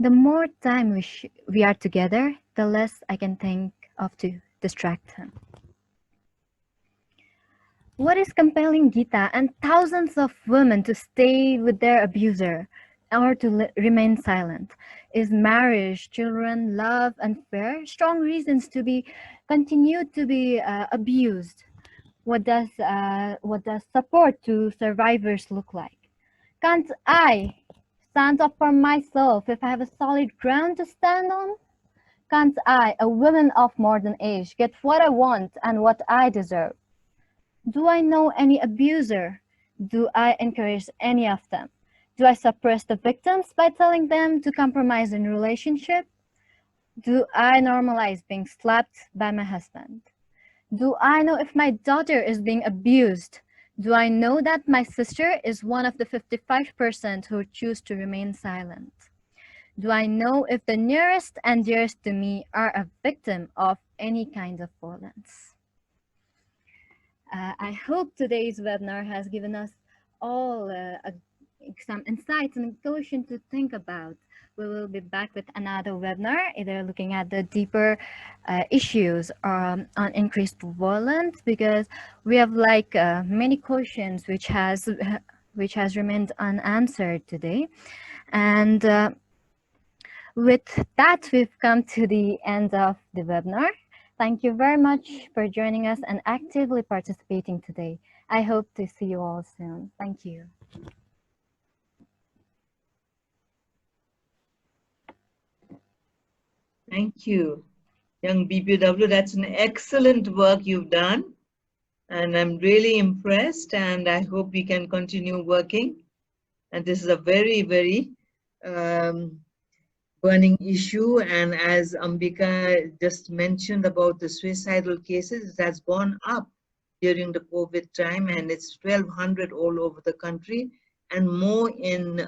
Speaker 1: The more time we are together, the less I can think of to distract him. What is compelling Geeta and thousands of women to stay with their abuser or to remain silent? Is marriage, children, love, and fear strong reasons to be continued to be abused? What does support to survivors look like? Can't I stand up for myself if I have a solid ground to stand on? Can't I, a woman of modern age, get what I want and what I deserve? Do I know any abuser? Do I encourage any of them? Do I suppress the victims by telling them to compromise in relationship? Do I normalize being slapped by my husband? Do I know if my daughter is being abused? Do I know that my sister is one of the 55% who choose to remain silent? Do I know if the nearest and dearest to me are a victim of any kind of violence? I hope today's webinar has given us all some insights and information to think about. We will be back with another webinar, either looking at the deeper issues on increased violence, because we have like many questions which has remained unanswered today. And with that, we've come to the end of the webinar. Thank you very much for joining us and actively participating today. I hope to see you all soon. Thank you.
Speaker 16: Thank you, young BPW. That's an excellent work you've done. And I'm really impressed, and I hope we can continue working. And this is a very, very burning issue. And as Ambica just mentioned about the suicidal cases, it has gone up during the COVID time, and it's 1,200 all over the country, and more in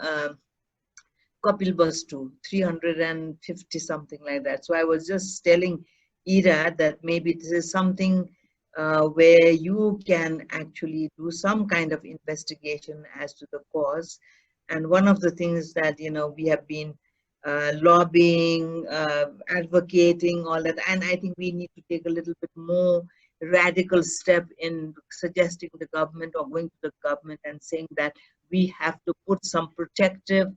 Speaker 16: Kapil Bastu, 350, something like that. So I was just telling Ira that maybe this is something where you can actually do some kind of investigation as to the cause. And one of the things that, you know, we have been lobbying, advocating, all that, and I think we need to take a little bit more radical step in suggesting the government or going to the government and saying that we have to put some protective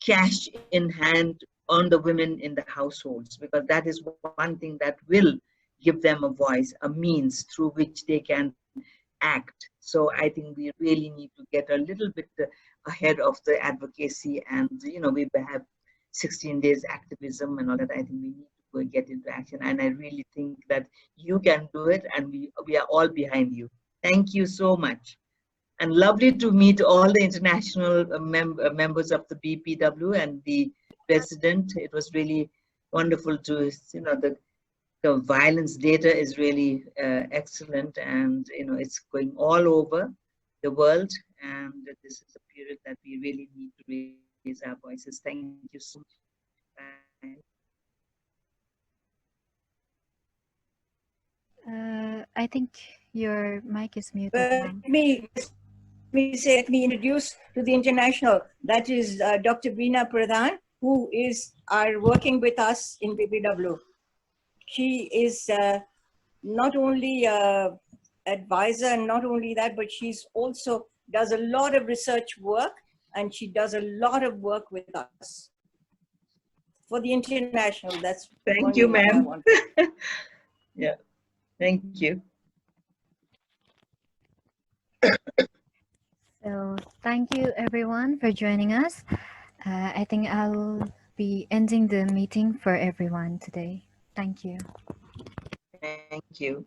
Speaker 16: cash in hand on the women in the households, because that is one thing that will give them a voice, a means through which they can act. So I think we really need to get a little bit ahead of the advocacy, and you know, we have 16 days activism and all that. I think we need to go get into action, and I really think that you can do it, and we are all behind you. Thank you so much. And lovely to meet all the international members of the BPW and the president. It was really wonderful to, you know, the violence data is really excellent, and you know, it's going all over the world, and this is a period that we really need to raise our voices. Thank you so much.
Speaker 1: I think your mic is muted.
Speaker 15: Let me introduce to the international, that is Dr. Beena Pradhan, who is working with us in BPW. She is not only advisor, and not only that, but she's also does a lot of research work, and she does a lot of work with us for the international. That's
Speaker 16: thank you, ma'am. Yeah, thank you.
Speaker 1: So thank you everyone for joining us. I think I'll be ending the meeting for everyone today. Thank you.
Speaker 16: Thank you.